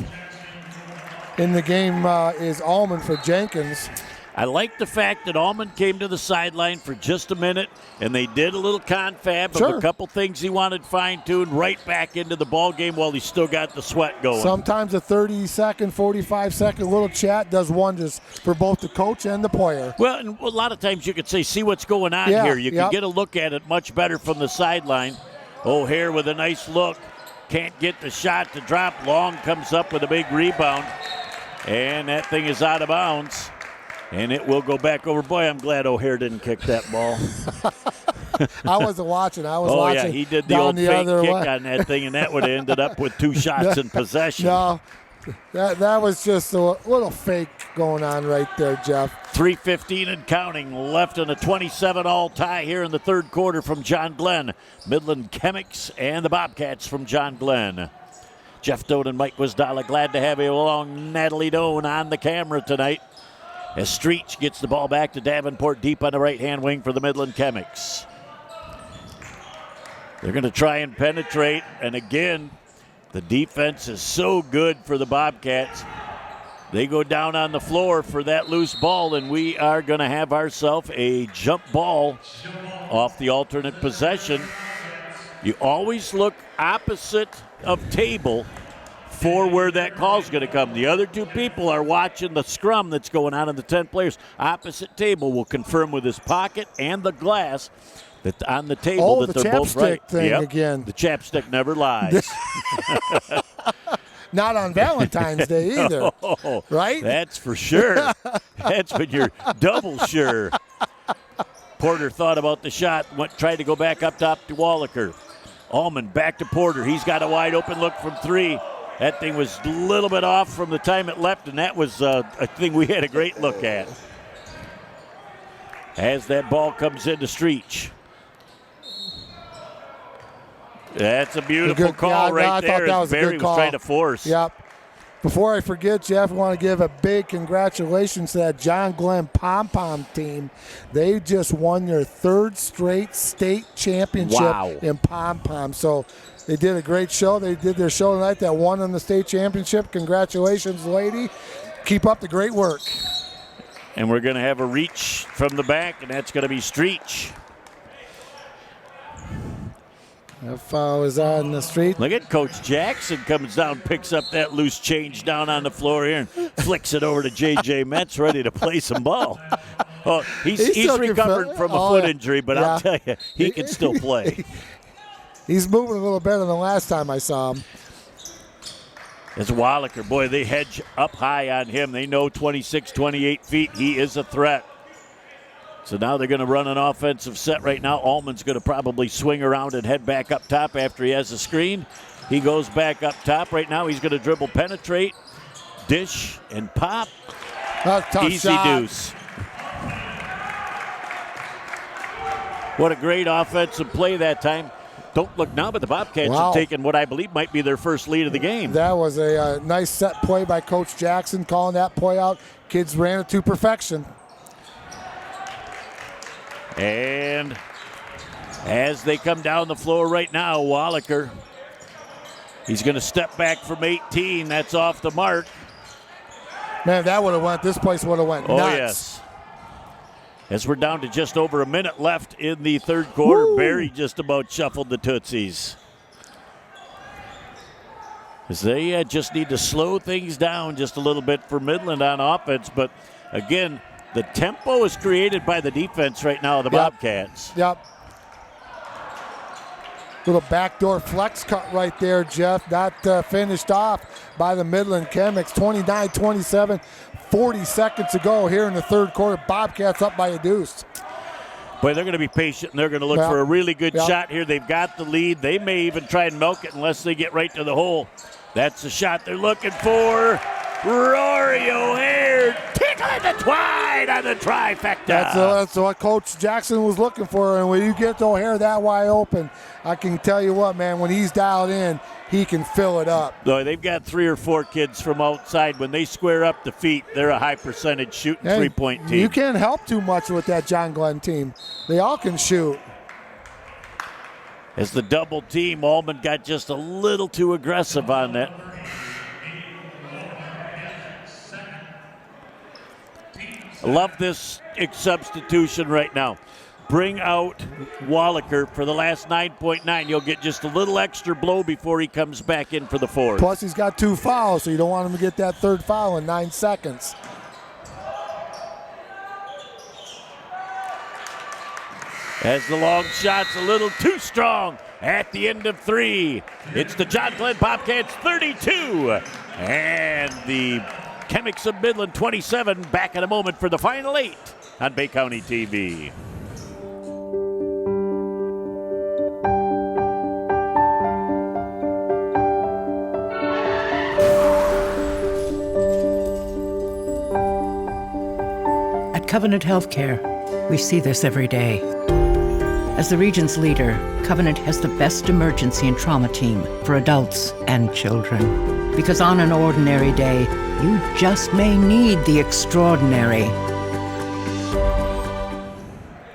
In the game is Allman for Jenkins. I like the fact that Allman came to the sideline for just a minute, and they did a little confab of a couple things he wanted fine-tuned right back into the ball game while he still got the sweat going. Sometimes a 30-second, 45-second little chat does wonders for both the coach and the player. Well, and a lot of times you could say, see what's going on here. You can get a look at it much better from the sideline. O'Hare with a nice look. Can't get the shot to drop. Long comes up with a big rebound, and that thing is out of bounds. And it will go back over. Boy, I'm glad O'Hare didn't kick that ball. I wasn't watching. I was watching. Oh, yeah, he did the old fake kick on that thing, and that would have ended up with 2 shots in possession. No, that was just a little fake going on right there, Jeff. 3:15 and counting left in a 27-all tie here in the third quarter from John Glenn. Midland Chemics and the Bobcats from John Glenn. Jeff Doan and Mike Wisdala, glad to have you along. Natalie Doan on the camera tonight. As Streech gets the ball back to Davenport deep on the right-hand wing for the Midland Chemics. They're going to try and penetrate, and again, the defense is so good for the Bobcats. They go down on the floor for that loose ball, and we are going to have ourselves a jump ball off the alternate possession. You always look opposite of table for where that call's going to come. The other 2 people are watching the scrum that's going on in the 10 players. Opposite table will confirm with his pocket and the glass that on the table that they're both right. Thing again. The chapstick never lies. Not on Valentine's Day either, right? That's for sure. That's when you're double sure. Porter thought about the shot, tried to go back up top to Wallaker. Allman back to Porter. He's got a wide open look from 3. That thing was a little bit off from the time it left, and that was a thing we had a great look at. As that ball comes into Streech. That's a beautiful call right there. As Barry was trying to force. Yep. Before I forget, Jeff, I want to give a big congratulations to that John Glenn pom-pom team. They just won their 3rd straight state championship in pom-pom. So they did a great show. They did their show tonight that won on the state championship. Congratulations, lady. Keep up the great work. And we're going to have a reach from the back, and that's going to be Streech. That foul is on the street. Look at Coach Jackson comes down, picks up that loose change down on the floor here, and flicks it over to J.J. Metz, ready to play some ball. Oh, he's recovered from a foot injury, but I'll tell you, he can still play. He's moving a little better than the last time I saw him. It's Wallaker. Boy, they hedge up high on him. They know 26, 28 feet. He is a threat. So now they're going to run an offensive set right now. Allman's going to probably swing around and head back up top after he has a screen. He goes back up top. Right now he's going to dribble, penetrate, dish, and pop. Easy shot. Deuce. What a great offensive play that time. Don't look now, but the Bobcats have taken what I believe might be their first lead of the game. That was a nice set play by Coach Jackson, calling that play out. Kids ran it to perfection. And as they come down the floor right now, Wallaker, he's going to step back from 18. That's off the mark. Man, that would have went. This place would have went nuts. Oh, yes. As we're down to just over a minute left in the third quarter, Woo! Barry just about shuffled the Tootsies. As they just need to slow things down just a little bit for Midland on offense. But, again, the tempo is created by the defense right now of the Bobcats. Yep. Little backdoor flex cut right there, Jeff. Not finished off by the Midland Chemics. 29-27, 40 seconds to go here in the third quarter. Bobcats up by a deuce. Boy, they're going to be patient, and they're going to look for a really good shot here. They've got the lead. They may even try and milk it unless they get right to the hole. That's the shot they're looking for. Rory O'Hare tickling the twine on the trifecta. That's what Coach Jackson was looking for. And when you get O'Hare that wide open, I can tell you what, man, when he's dialed in, he can fill it up. Boy, they've got 3 or 4 kids from outside. When they square up the feet, they're a high percentage shooting three-point team. You can't help too much with that John Glenn team. They all can shoot. As the double team, Allman got just a little too aggressive on that. Love this substitution right now. Bring out Wallaker for the last 9.9. You'll get just a little extra blow before he comes back in for the fourth. Plus, he's got 2 fouls, so you don't want him to get that third foul in 9 seconds. As the long shot's a little too strong at the end of 3. It's the John Glenn Bobcats 32 and the Chemics of Midland 27. Back in a moment for the final 8 on Bay County TV. At Covenant Healthcare, we see this every day. As the region's leader, Covenant has the best emergency and trauma team for adults and children. Because on an ordinary day, you just may need the extraordinary.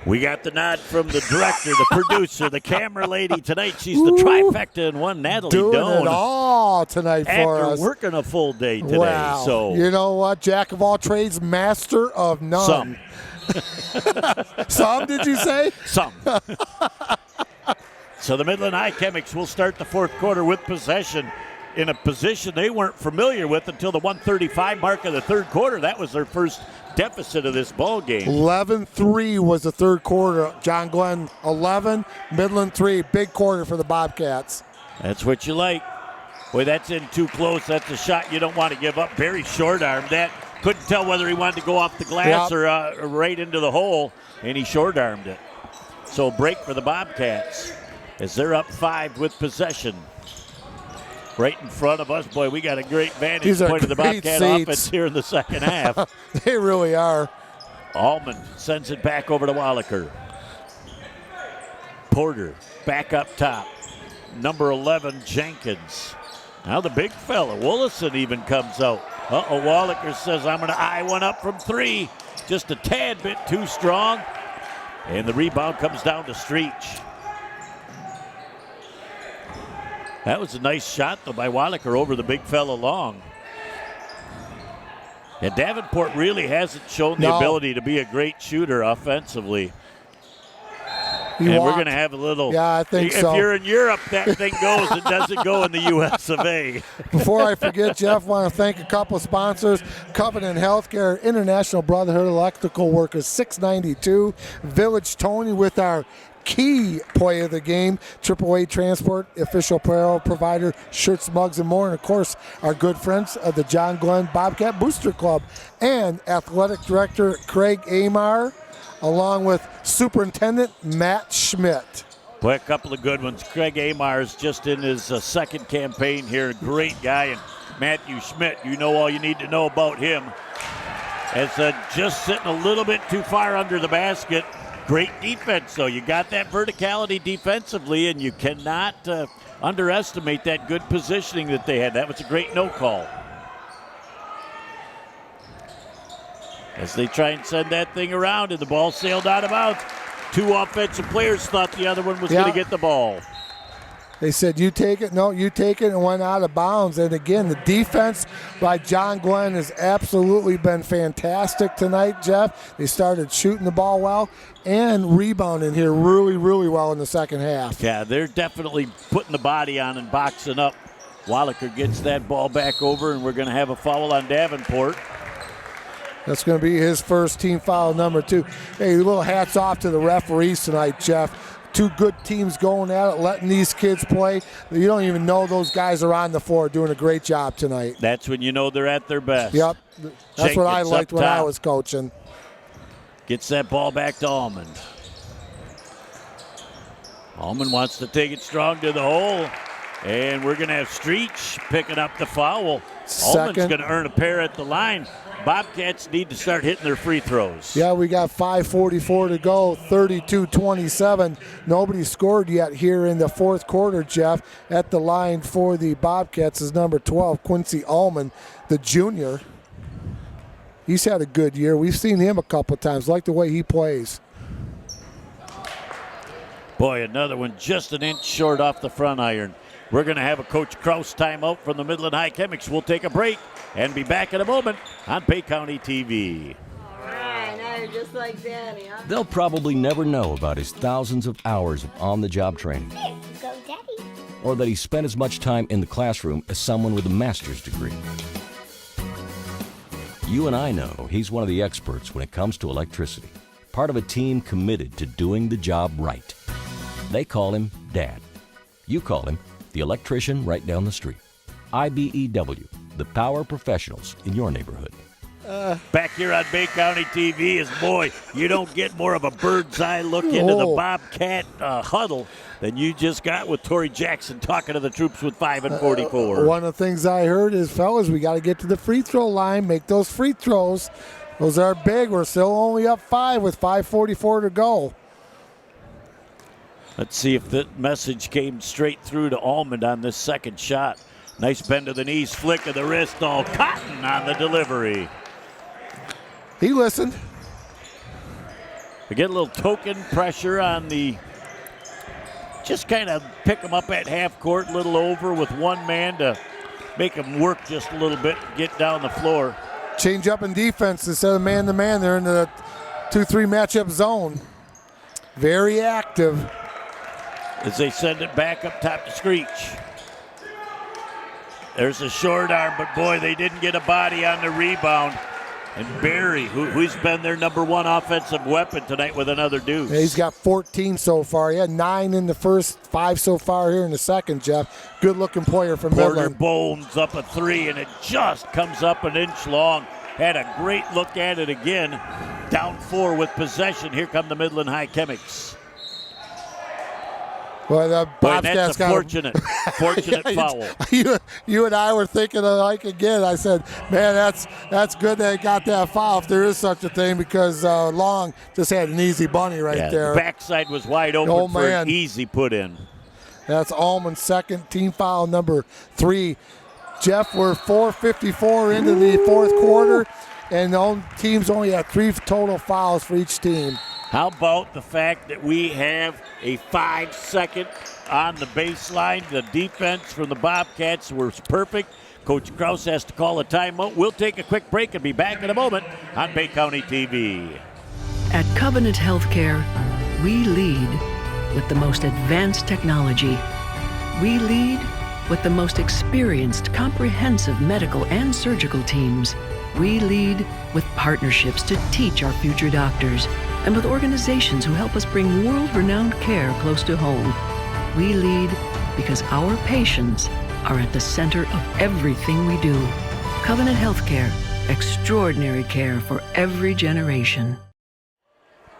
We got the nod from the director, the producer, the camera lady tonight. She's the trifecta in one, Natalie Doing Doan. it all tonight for us. After working a full day today. Wow. So you know what? Jack of all trades, master of none. Some. Some, did you say? Some. So the Midland High Chemics will start the fourth quarter with possession in a position they weren't familiar with until the 1:35 mark of the third quarter. That was their first deficit of this ball game. 11-3 was the third quarter. John Glenn 11, Midland 3. Big quarter for the Bobcats. That's what you like. Boy, that's in too close. That's a shot you don't want to give up. Very short-armed that. Couldn't tell whether he wanted to go off the glass or right into the hole, and he short-armed it. So break for the Bobcats as they're up 5 with possession. Right in front of us. Boy, we got a great vantage point of the Bobcat offense here in the second half. They really are. Allman sends it back over to Wallaker. Porter back up top. Number 11, Jenkins. Now the big fella, Willison, even comes out. Wallaker says, I'm going to eye one up from 3. Just a tad bit too strong. And the rebound comes down to Streech. That was a nice shot, though, by Wallaker over the big fella long. And Davenport really hasn't shown the ability to be a great shooter offensively. We're going to have a little. Yeah, I think if so. If you're in Europe, that thing goes. It doesn't go in the U.S. of A. Before I forget, Jeff, want to thank a couple of sponsors. Covenant Healthcare, International Brotherhood of Electrical Workers, 692. Village Tony with our key play of the game, AAA Transport, official apparel provider, shirts, mugs, and more. And, of course, our good friends of the John Glenn Bobcat Booster Club and Athletic Director Craig Amar, along with Superintendent Matt Schmidt. Boy, a couple of good ones. Craig Amar's just in his second campaign here. Great guy. And Matthew Schmidt, you know all you need to know about him. As just sitting a little bit too far under the basket. Great defense, though. You got that verticality defensively, and you cannot underestimate that good positioning that they had. That was a great no call. As they try and send that thing around, and the ball sailed out of bounds. Two offensive players thought the other one was going to get the ball. They said, you take it. No, you take it, and went out of bounds. And again, the defense by John Glenn has absolutely been fantastic tonight, Jeff. They started shooting the ball well and rebounding here really, really well in the second half. Yeah, they're definitely putting the body on and boxing up. Wallaker gets that ball back over, and we're going to have a foul on Davenport. That's going to be his first team foul, number 2. Hey, a little hats off to the referees tonight, Jeff. Two good teams going at it, letting these kids play. You don't even know those guys are on the floor, doing a great job tonight. That's when you know they're at their best. Yep. That's what I liked when I was coaching. Gets that ball back to Allman. Allman wants to take it strong to the hole. And we're going to have Streech picking up the foul. Allman's going to earn a pair at the line. Bobcats need to start hitting their free throws. Yeah, we got 5:44 to go, 32-27. Nobody scored yet here in the fourth quarter, Jeff. At the line for the Bobcats is number 12, Quincy Allman, the junior. He's had a good year. We've seen him a couple times. Like the way he plays. Boy, another one just an inch short off the front iron. We're going to have a Coach Kraus timeout from the Midland High Chemics. We'll take a break and be back in a moment on Bay County TV. All right, now you're just like Daddy, huh? They'll probably never know about his thousands of hours of on-the-job training. Here you go, Daddy. Or that he spent as much time in the classroom as someone with a master's degree. You and I know he's one of the experts when it comes to electricity. Part of a team committed to doing the job right. They call him Dad. You call him the electrician right down the street. IBEW, the power professionals in your neighborhood. Back here on Bay County TV is, boy, you don't get more of a bird's eye look into the Bobcat huddle than you just got with Torrey Jackson talking to the troops with 5:44. One of the things I heard is, fellas, we got to get to the free throw line, make those free throws. Those are big. We're still only up 5 with 5:44 to go. Let's see if the message came straight through to Allman on this second shot. Nice bend of the knees, flick of the wrist, all Cotton on the delivery. He listened. We get a little token pressure on the, just kind of pick them up at half court, a little over with one man to make them work just a little bit, get down the floor. Change up in defense instead of man-to-man. They're in the 2-3 matchup zone. Very active. As they send it back up top to Screech. There's a short arm, but boy, they didn't get a body on the rebound. And Barry, who's been their number one offensive weapon tonight with another deuce. Yeah, he's got 14 so far. He had 9 in the first, 5 so far here in the second, Jeff. Good-looking player from Porter Midland. Bones up a 3, and it just comes up an inch long. Had a great look at it again. Down 4 with possession. Here come the Midland High Chemics. Well, the Bobcats that's a fortunate foul. You and I were thinking alike again. I said, man, that's good they got that foul if there is such a thing, because Long just had an easy bunny there. The backside was wide open for an easy put in. That's Allman's second, team foul number 3. Jeff, we're 4:54 into the fourth quarter, and the teams only have 3 total fouls for each team. How about the fact that we have a 5-second on the baseline? The defense from the Bobcats was perfect. Coach Kraus has to call a timeout. We'll take a quick break and be back in a moment on Bay County TV. At Covenant Healthcare, we lead with the most advanced technology. We lead with the most experienced, comprehensive medical and surgical teams. We lead with partnerships to teach our future doctors, and with organizations who help us bring world-renowned care close to home. We lead because our patients are at the center of everything we do. Covenant Healthcare, extraordinary care for every generation.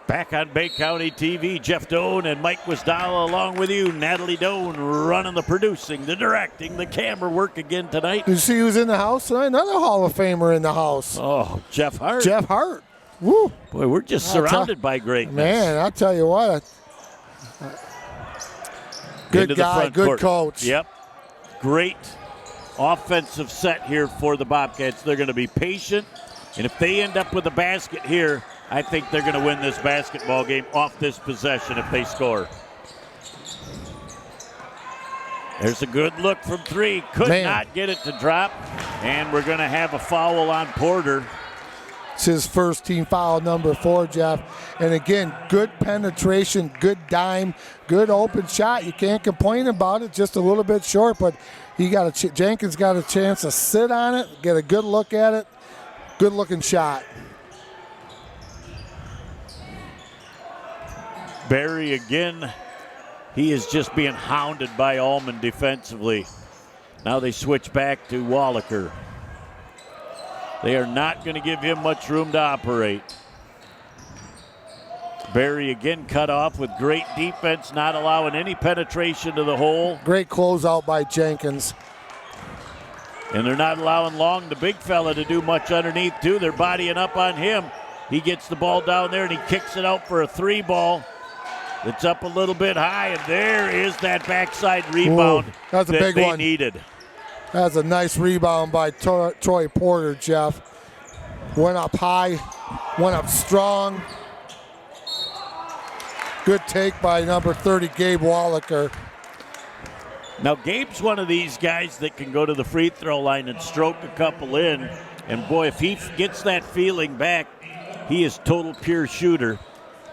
Back on Bay County TV, Jeff Doan and Mike Wisdala along with you. Natalie Doan running the producing, the directing, the camera work again tonight. Did you see who's in the house tonight? Another Hall of Famer in the house. Oh, Jeff Hart. Jeff Hart. Woo. Boy, we're just surrounded by greatness. Man, I'll tell you what. Good guy, good coach. Yep. Great offensive set here for the Bobcats. They're going to be patient, and if they end up with a basket here, I think they're going to win this basketball game off this possession if they score. There's a good look from three. Could not get it to drop, and we're going to have a foul on Porter. It's his first team foul, number 4, Jeff. And again, good penetration, good dime, good open shot. You can't complain about it. Just a little bit short, but Jenkins got a chance to sit on it, get a good look at it. Good looking shot. Barry again. He is just being hounded by Allman defensively. Now they switch back to Wallaker. They are not going to give him much room to operate. Barry again cut off with great defense, not allowing any penetration to the hole. Great closeout by Jenkins. And they're not allowing Long, the big fella, to do much underneath, too. They're bodying up on him. He gets the ball down there, and he kicks it out for a 3 ball. It's up a little bit high, and there is that backside rebound. Ooh, that's a big one. They needed. That's a nice rebound by Troy Porter, Jeff. Went up high, went up strong. Good take by number 30, Gabe Wallaker. Now, Gabe's one of these guys that can go to the free throw line and stroke a couple in. And, boy, if he gets that feeling back, he is total pure shooter.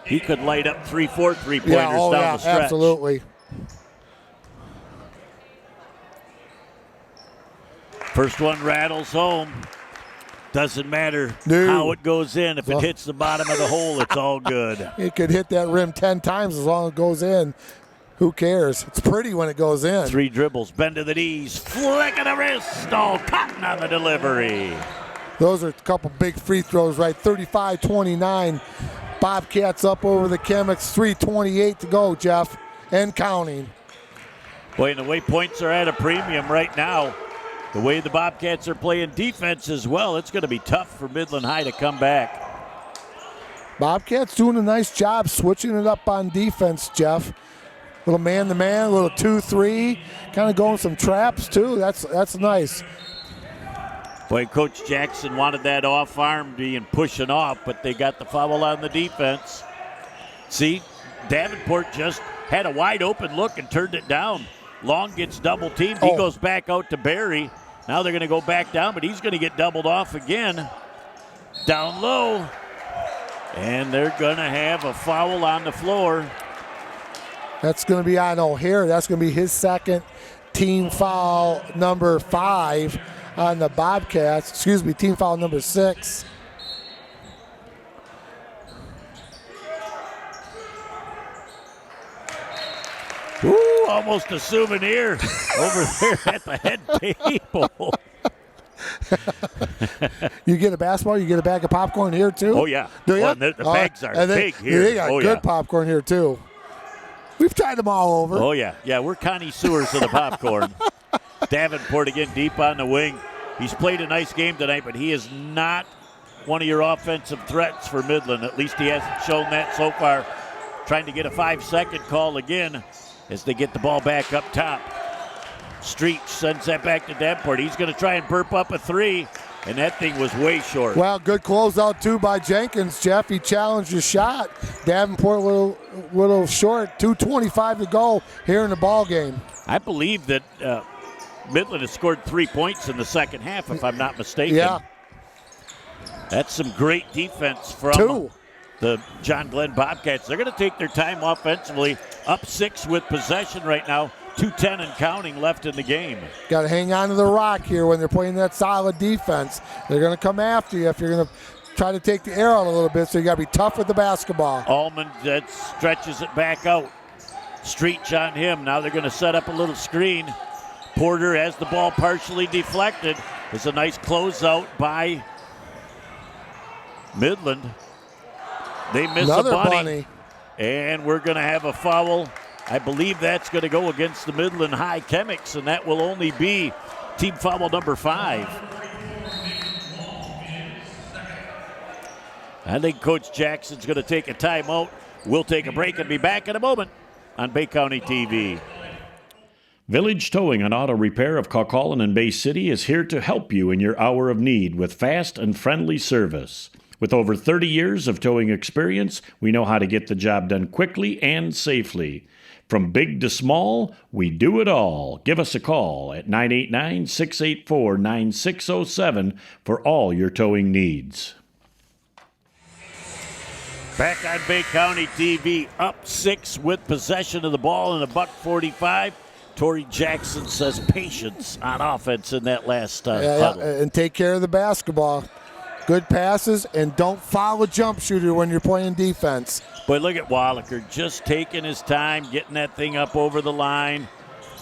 He could light up 3-4 three-pointers down the stretch. Absolutely. First one rattles home. Doesn't matter how it goes in. If it hits the bottom of the hole, it's all good. It could hit that rim 10 times as long as it goes in. Who cares? It's pretty when it goes in. 3 dribbles, bend to the knees, flick of the wrist. All Cotton on the delivery. Those are a couple big free throws, right? 35-29. Bobcats up over the Chemics. 3:28 to go, Jeff, and counting. Boy, and the way points are at a premium right now, the way the Bobcats are playing defense as well, it's going to be tough for Midland High to come back. Bobcats doing a nice job switching it up on defense, Jeff. Little man-to-man, little 2-3, kind of going some traps too. That's nice. Boy, Coach Jackson wanted that off arm being pushing off, but they got the foul on the defense. See, Davenport just had a wide open look and turned it down. Long gets double teamed. He goes back out to Barry. Now they're going to go back down, but he's going to get doubled off again. Down low. And they're going to have a foul on the floor. That's going to be on O'Hare. That's going to be his second team foul, number 5 on the Bobcats. Excuse me, team foul number 6. Ooh, almost a souvenir over there at the head table. You get a basketball, you get a bag of popcorn here too? Oh, yeah. Do you? The bags are big here. They got good popcorn here too. We've tried them all over. Oh, yeah. Yeah, we're connoisseurs of the popcorn. Davenport again deep on the wing. He's played a nice game tonight, but he is not one of your offensive threats for Midland. At least he hasn't shown that so far. Trying to get a 5-second call again as they get the ball back up top. Street sends that back to Davenport. He's going to try and burp up a 3, and that thing was way short. Well, good closeout, too, by Jenkins, Jeff. He challenged his shot. Davenport a little short. 2:25 to go here in the ball game. I believe that Midland has scored 3 points in the second half, if I'm not mistaken. Yeah. That's some great defense from the John Glenn Bobcats. They're going to take their time offensively. Up 6 with possession right now. 2:10 and counting left in the game. Got to hang on to the rock here when they're playing that solid defense. They're going to come after you if you're going to try to take the air out a little bit, so you got to be tough with the basketball. Allman that stretches it back out. Streach on him. Now they're going to set up a little screen. Porter has the ball partially deflected. It's a nice closeout by Midland. They miss Another a bunny. And we're going to have a foul. I believe that's going to go against the Midland High Chemics, and that will only be team foul number 5. I think Coach Jackson's going to take a timeout. We'll take a break and be back in a moment on Bay County TV. Village Towing and Auto Repair of Kaukaulin and Bay City is here to help you in your hour of need with fast and friendly service. With over 30 years of towing experience, we know how to get the job done quickly and safely. From big to small, we do it all. Give us a call at 989-684-9607 for all your towing needs. Back on Bay County TV, up 6 with possession of the ball in $1:45. Torrey Jackson says patience on offense in that last huddle. And take care of the basketball. Good passes, and don't foul a jump shooter when you're playing defense. But look at Wallaker just taking his time, getting that thing up over the line.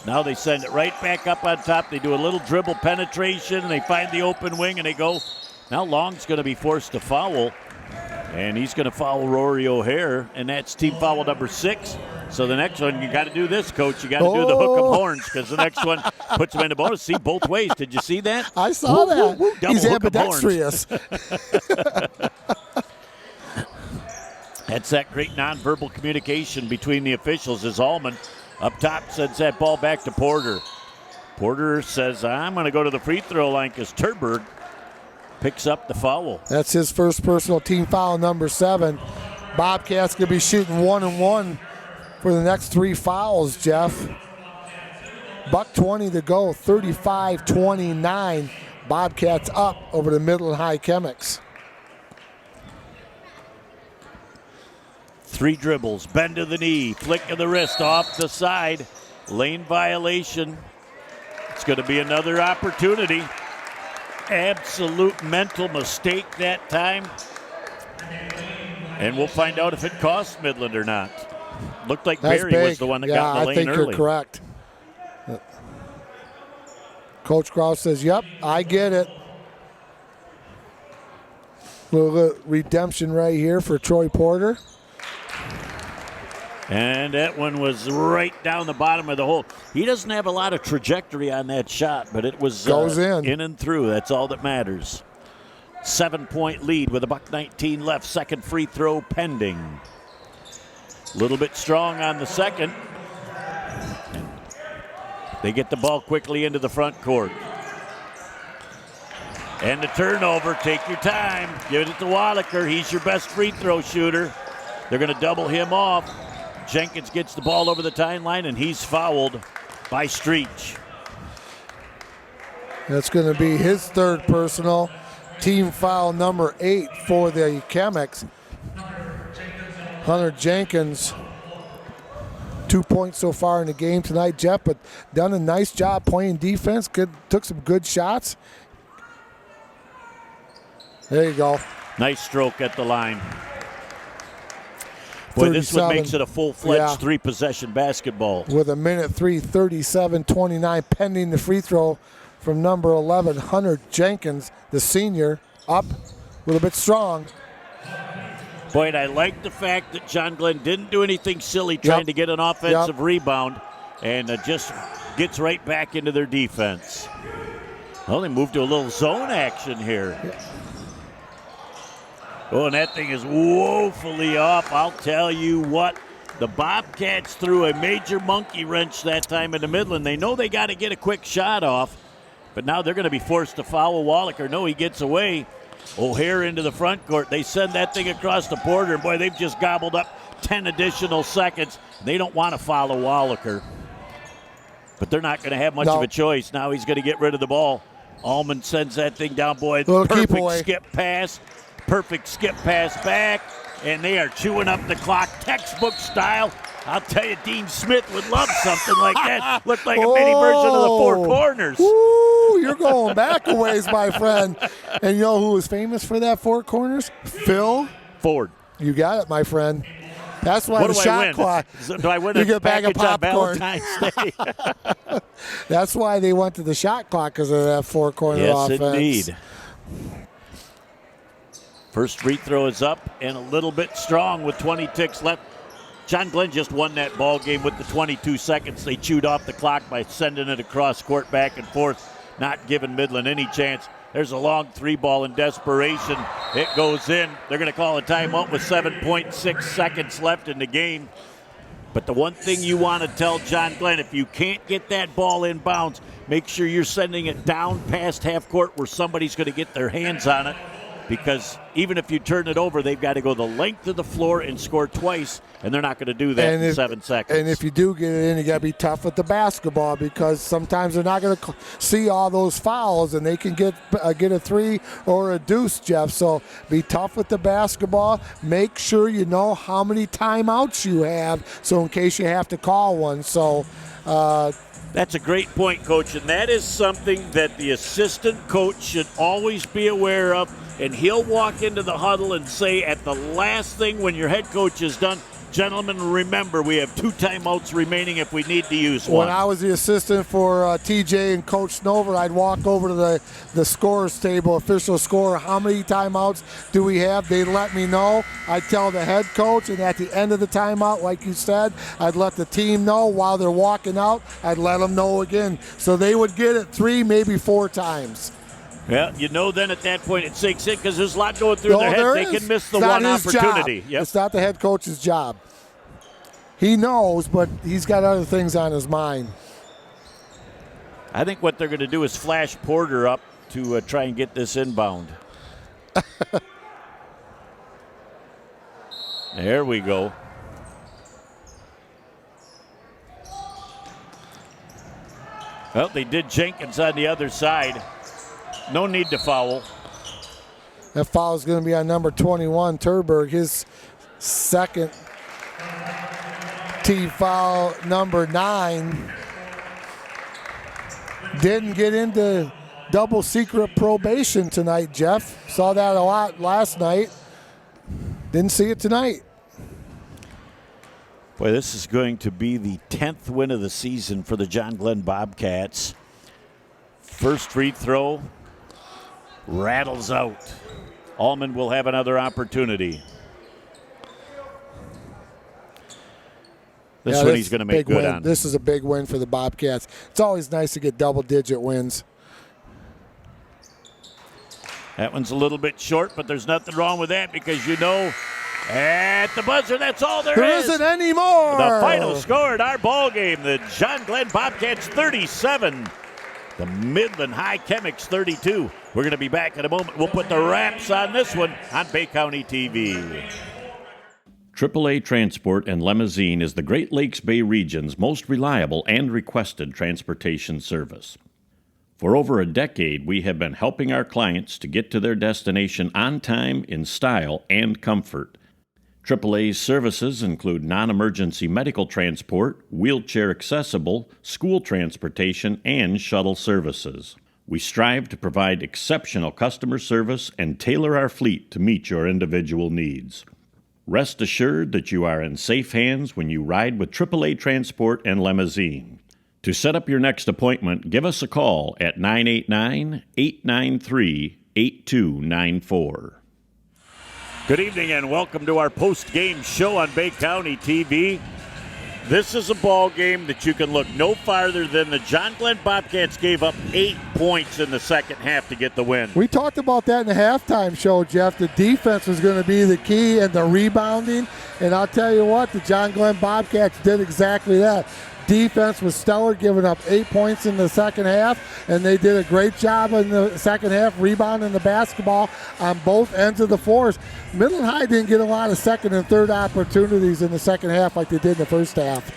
Now they send it right back up on top. They do a little dribble penetration, and they find the open wing, and they go. Now Long's going to be forced to foul, and he's going to foul Rory O'Hare, and that's team foul number 6. So the next one, you got to do this, Coach. You got to do the hook 'em horns, because the next one puts him in the bonus. See, both ways. Did you see that? I saw that. Double He's hook 'em horns. ambidextrous. That's that great nonverbal communication between the officials as Allman up top sends that ball back to Porter. Porter says, I'm going to go to the free throw line because Turberg picks up the foul. That's his first personal team foul, number 7. Bobcats going to be shooting 1-and-1 for the next 3 fouls, Jeff. $1:20 to go, 35-29. Bobcats up over the Midland High Chemics. 3 dribbles, bend to the knee, flick of the wrist off the side, lane violation. It's going to be another opportunity. Absolute mental mistake that time. And we'll find out if it costs Midland or not. Looked like That's Barry big. was the one that got in the lane I think early. you're correct. Coach Kraus says, yep, I get it. Little redemption right here for Troy Porter. And that one was right down the bottom of the hole. He doesn't have a lot of trajectory on that shot, but it was goes in and through. That's all that matters. 7-point lead with $1:19 left. Second free throw pending. A little bit strong on the second. They get the ball quickly into the front court. And the turnover. Take your time. Give it to Wallaker. He's your best free throw shooter. They're going to double him off. Jenkins gets the ball over the timeline, and he's fouled by Streech. That's going to be his third personal. Team foul number 8 for the Chemics. Hunter Jenkins, 2 points so far in the game tonight, Jeff, but done a nice job playing defense. Took some good shots. There you go. Nice stroke at the line. Boy, this one makes it a full-fledged 3-possession basketball. With 1:03, 37-29, pending the free throw from number 11, Hunter Jenkins, the senior, up a little bit strong. Boy, and I like the fact that John Glenn didn't do anything silly trying to get an offensive rebound, and just gets right back into their defense. Well, they moved to a little zone action here. Oh, and that thing is woefully off. I'll tell you what, the Bobcats threw a major monkey wrench that time in the Midland. They know they got to get a quick shot off, but now they're going to be forced to foul Wallaker. No, he gets away. O'Hare into the front court. They send that thing across the border, and boy, they've just gobbled up 10 additional seconds. They don't want to follow Wallaker, but they're not going to have much of a choice. Now he's going to get rid of the ball. Allman sends that thing down, boy. Perfect skip pass. Perfect skip pass back, and they are chewing up the clock, textbook style. I'll tell you, Dean Smith would love something like that. Looked like a mini version of the Four Corners. Ooh, you're going back a ways, my friend. And you know who was famous for that Four Corners? Phil Ford. You got it, my friend. That's why the shot clock. Do I win you a get back package of on popcorn. Valentine's Day? That's why they went to the shot clock, because of that four-corner offense. Yes, indeed. First free throw is up and a little bit strong with 20 ticks left. John Glenn just won that ball game with the 22 seconds. They chewed off the clock by sending it across court back and forth, not giving Midland any chance. There's a long 3-ball in desperation. It goes in. They're going to call a timeout with 7.6 seconds left in the game. But the one thing you want to tell John Glenn, if you can't get that ball in bounds, make sure you're sending it down past half court where somebody's going to get their hands on it. Because even if you turn it over, they've got to go the length of the floor and score twice, and they're not going to do that in 7 seconds. And if you do get it in, you got to be tough with the basketball because sometimes they're not going to see all those fouls, and they can get a 3 or a deuce, Jeff. So be tough with the basketball. Make sure you know how many timeouts you have, so in case you have to call one. So. That's a great point, Coach, and that is something that the assistant coach should always be aware of, and he'll walk into the huddle and say at the last thing when your head coach is done, gentlemen, remember we have 2 timeouts remaining if we need to use one. When I was the assistant for TJ and Coach Snover, I'd walk over to the scorer's table, official score, how many timeouts do we have? They'd let me know. I'd tell the head coach, and at the end of the timeout, like you said, I'd let the team know while they're walking out. I'd let them know again. So they would get it 3, maybe 4 times. Yeah, you know then at that point it sinks in because there's a lot going through their head. They can miss the one opportunity. Yep. It's not the head coach's job. He knows, but he's got other things on his mind. I think what they're going to do is flash Porter up to try and get this inbound. There we go. Well, they did Jenkins on the other side. No need to foul. That foul is going to be on number 21, Turberg, his second team foul, number 9. Didn't get into double secret probation tonight, Jeff. Saw that a lot last night. Didn't see it tonight. Boy, this is going to be the 10th win of the season for the John Glenn Bobcats. First free throw rattles out. Allman will have another opportunity. This one he's going to make good on. This is a big win for the Bobcats. It's always nice to get double-digit wins. That one's a little bit short, but there's nothing wrong with that because you know at the buzzer, that's all there is. There isn't any more. The final score in our ball game, the John Glenn Bobcats 37, the Midland High Chemics 32. We're going to be back in a moment. We'll put the wraps on this one on Bay County TV. AAA Transport and Limousine is the Great Lakes Bay region's most reliable and requested transportation service. For over a decade, we have been helping our clients to get to their destination on time, in style, and comfort. AAA's services include non-emergency medical transport, wheelchair accessible, school transportation, and shuttle services. We strive to provide exceptional customer service and tailor our fleet to meet your individual needs. Rest assured that you are in safe hands when you ride with AAA Transport and Limousine. To set up your next appointment, give us a call at 989-893-8294. Good evening and welcome to our post-game show on Bay County TV. This is a ball game that you can look no farther than the John Glenn Bobcats gave up 8 points in the second half to get the win. We talked about that in the halftime show, Jeff. The defense was going to be the key and the rebounding. And I'll tell you what, the John Glenn Bobcats did exactly that. Defense was stellar, giving up 8 points in the second half, and they did a great job in the second half rebounding the basketball on both ends of the floors. Midland High didn't get a lot of second and third opportunities in the second half like they did in the first half.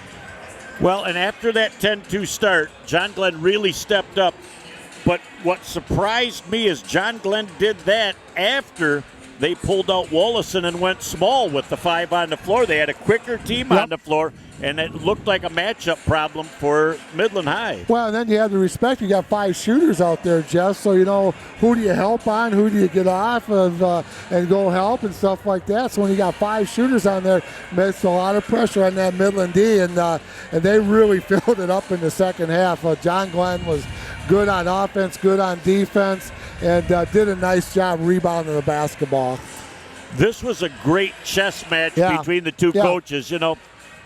Well, and after that 10-2 start, John Glenn really stepped up. But what surprised me is John Glenn did that after they pulled out Wallison and went small with the 5 on the floor. They had a quicker team on the floor, and it looked like a matchup problem for Midland High. Well, and then you have to respect, you got 5 shooters out there, Jeff, so you know who do you help on, who do you get off of and go help and stuff like that. So when you got 5 shooters on there, makes a lot of pressure on that Midland D, and they really filled it up in the second half. John Glenn was good on offense, good on defense, and did a nice job rebounding the basketball. This was a great chess match between the two coaches. You know,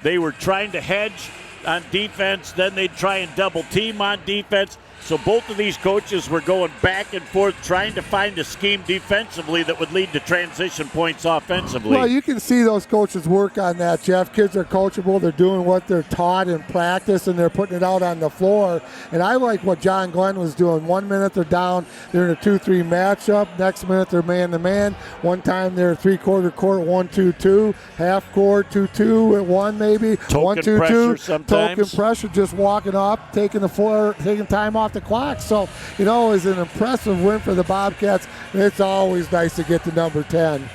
they were trying to hedge on defense, then they'd try and double team on defense, So both of these coaches were going back and forth trying to find a scheme defensively that would lead to transition points offensively. Well, you can see those coaches work on that, Jeff. Kids are coachable. They're doing what they're taught in practice, and they're putting it out on the floor. And I like what John Glenn was doing. 1 minute they're down. They're in a 2-3 matchup. Next minute they're man-to-man. One time they're three-quarter court, 1-2-2. Half court, 2-2 at one maybe. Token 1-2-2. pressure sometimes. Token pressure, just walking up, taking the floor, taking time off the clock. So, it was an impressive win for the Bobcats. It's always nice to get to number 10.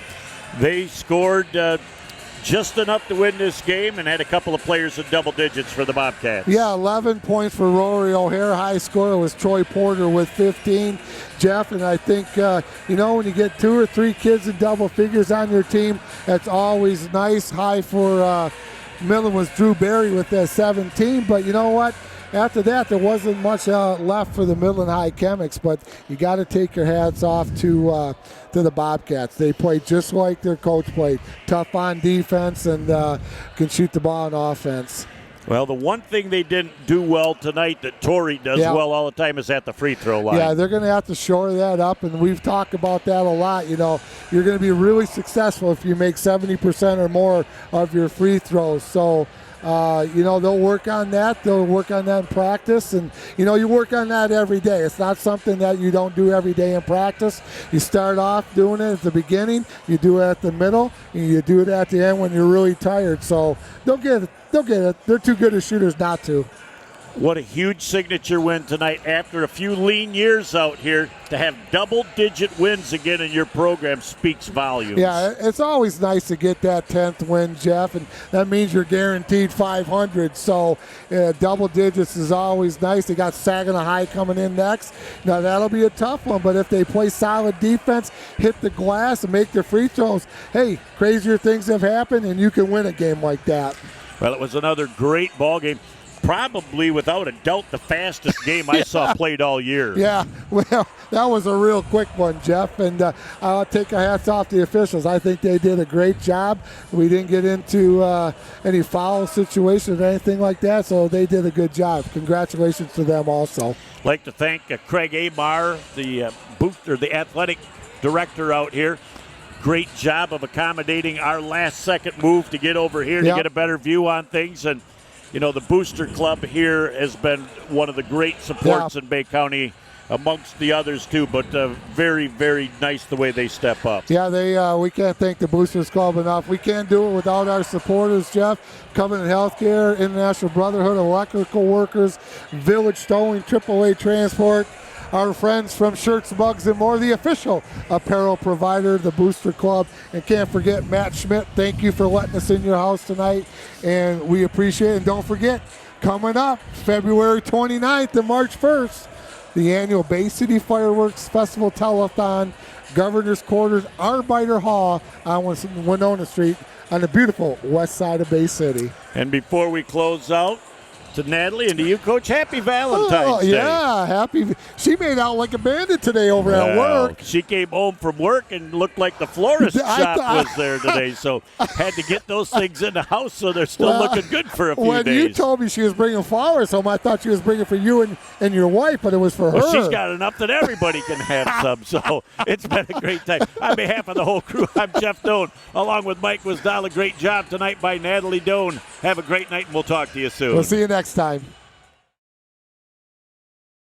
They scored just enough to win this game and had a couple of players in double digits for the Bobcats. Yeah, 11 points for Rory O'Hare. High scorer was Troy Porter with 15. Jeff, and I think, when you get 2 or 3 kids in double figures on your team, that's always nice. High for Midland was Drew Berry with 17, but you know what? After that, there wasn't much left for the Midland High Chemics, but you got to take your hats off to the Bobcats. They played just like their coach played, tough on defense and can shoot the ball on offense. Well, the one thing they didn't do well tonight that Torrey does well all the time is at the free throw line. Yeah, they're going to have to shore that up, and we've talked about that a lot. You're going to be really successful if you make 70% or more of your free throws. So, they'll work on that. They'll work on that in practice. And, you work on that every day. It's not something that you don't do every day in practice. You start off doing it at the beginning. You do it at the middle. And you do it at the end when you're really tired. So they'll get it. They're too good as shooters not to. What a huge signature win tonight after a few lean years out here. To have double-digit wins again in your program speaks volumes. Yeah, it's always nice to get that 10th win, Jeff, and that means you're guaranteed 500. So double digits is always nice. They got Saginaw High coming in next. Now, that'll be a tough one, but if they play solid defense, hit the glass, and make their free throws, hey, crazier things have happened, and you can win a game like that. Well, it was another great ball game. Probably, without a doubt, the fastest game I saw played all year. Yeah, well, that was a real quick one, Jeff, and I'll take our hats off to the officials. I think they did a great job. We didn't get into any foul situations or anything like that, so they did a good job. Congratulations to them also. I'd like to thank Craig Amar, the the athletic director out here. Great job of accommodating our last-second move to get over here to get a better view on things. And, the Booster Club here has been one of the great supports in Bay County, amongst the others, too. But very, very nice the way they step up. Yeah, we can't thank the Boosters Club enough. We can't do it without our supporters, Jeff. Covenant Healthcare, International Brotherhood of Electrical Workers, Village Towing, AAA Transport, our friends from Shirts, Mugs, and More, the official apparel provider of the Booster Club. And can't forget Matt Schmidt. Thank you for letting us in your house tonight, and we appreciate it. And don't forget, coming up February 29th and March 1st, the annual Bay City Fireworks Festival Telethon, Governor's Quarters, Arbiter Hall on Winona Street on the beautiful west side of Bay City. And before we close out, to Natalie and to you, Coach, happy Valentine's Day. Yeah, happy. She made out like a bandit today over at work. She came home from work and looked like the florist shop was there today, so had to get those things in the house so they're still looking good for a few days. When you told me she was bringing flowers home, I thought she was bringing for you and your wife, but it was for her. Well, she's got enough that everybody can have some, so it's been a great time. On behalf of the whole crew, I'm Jeff Doan, along with Mike Wisdala. Great job tonight by Natalie Doan. Have a great night, and we'll talk to you soon. We'll see you next time.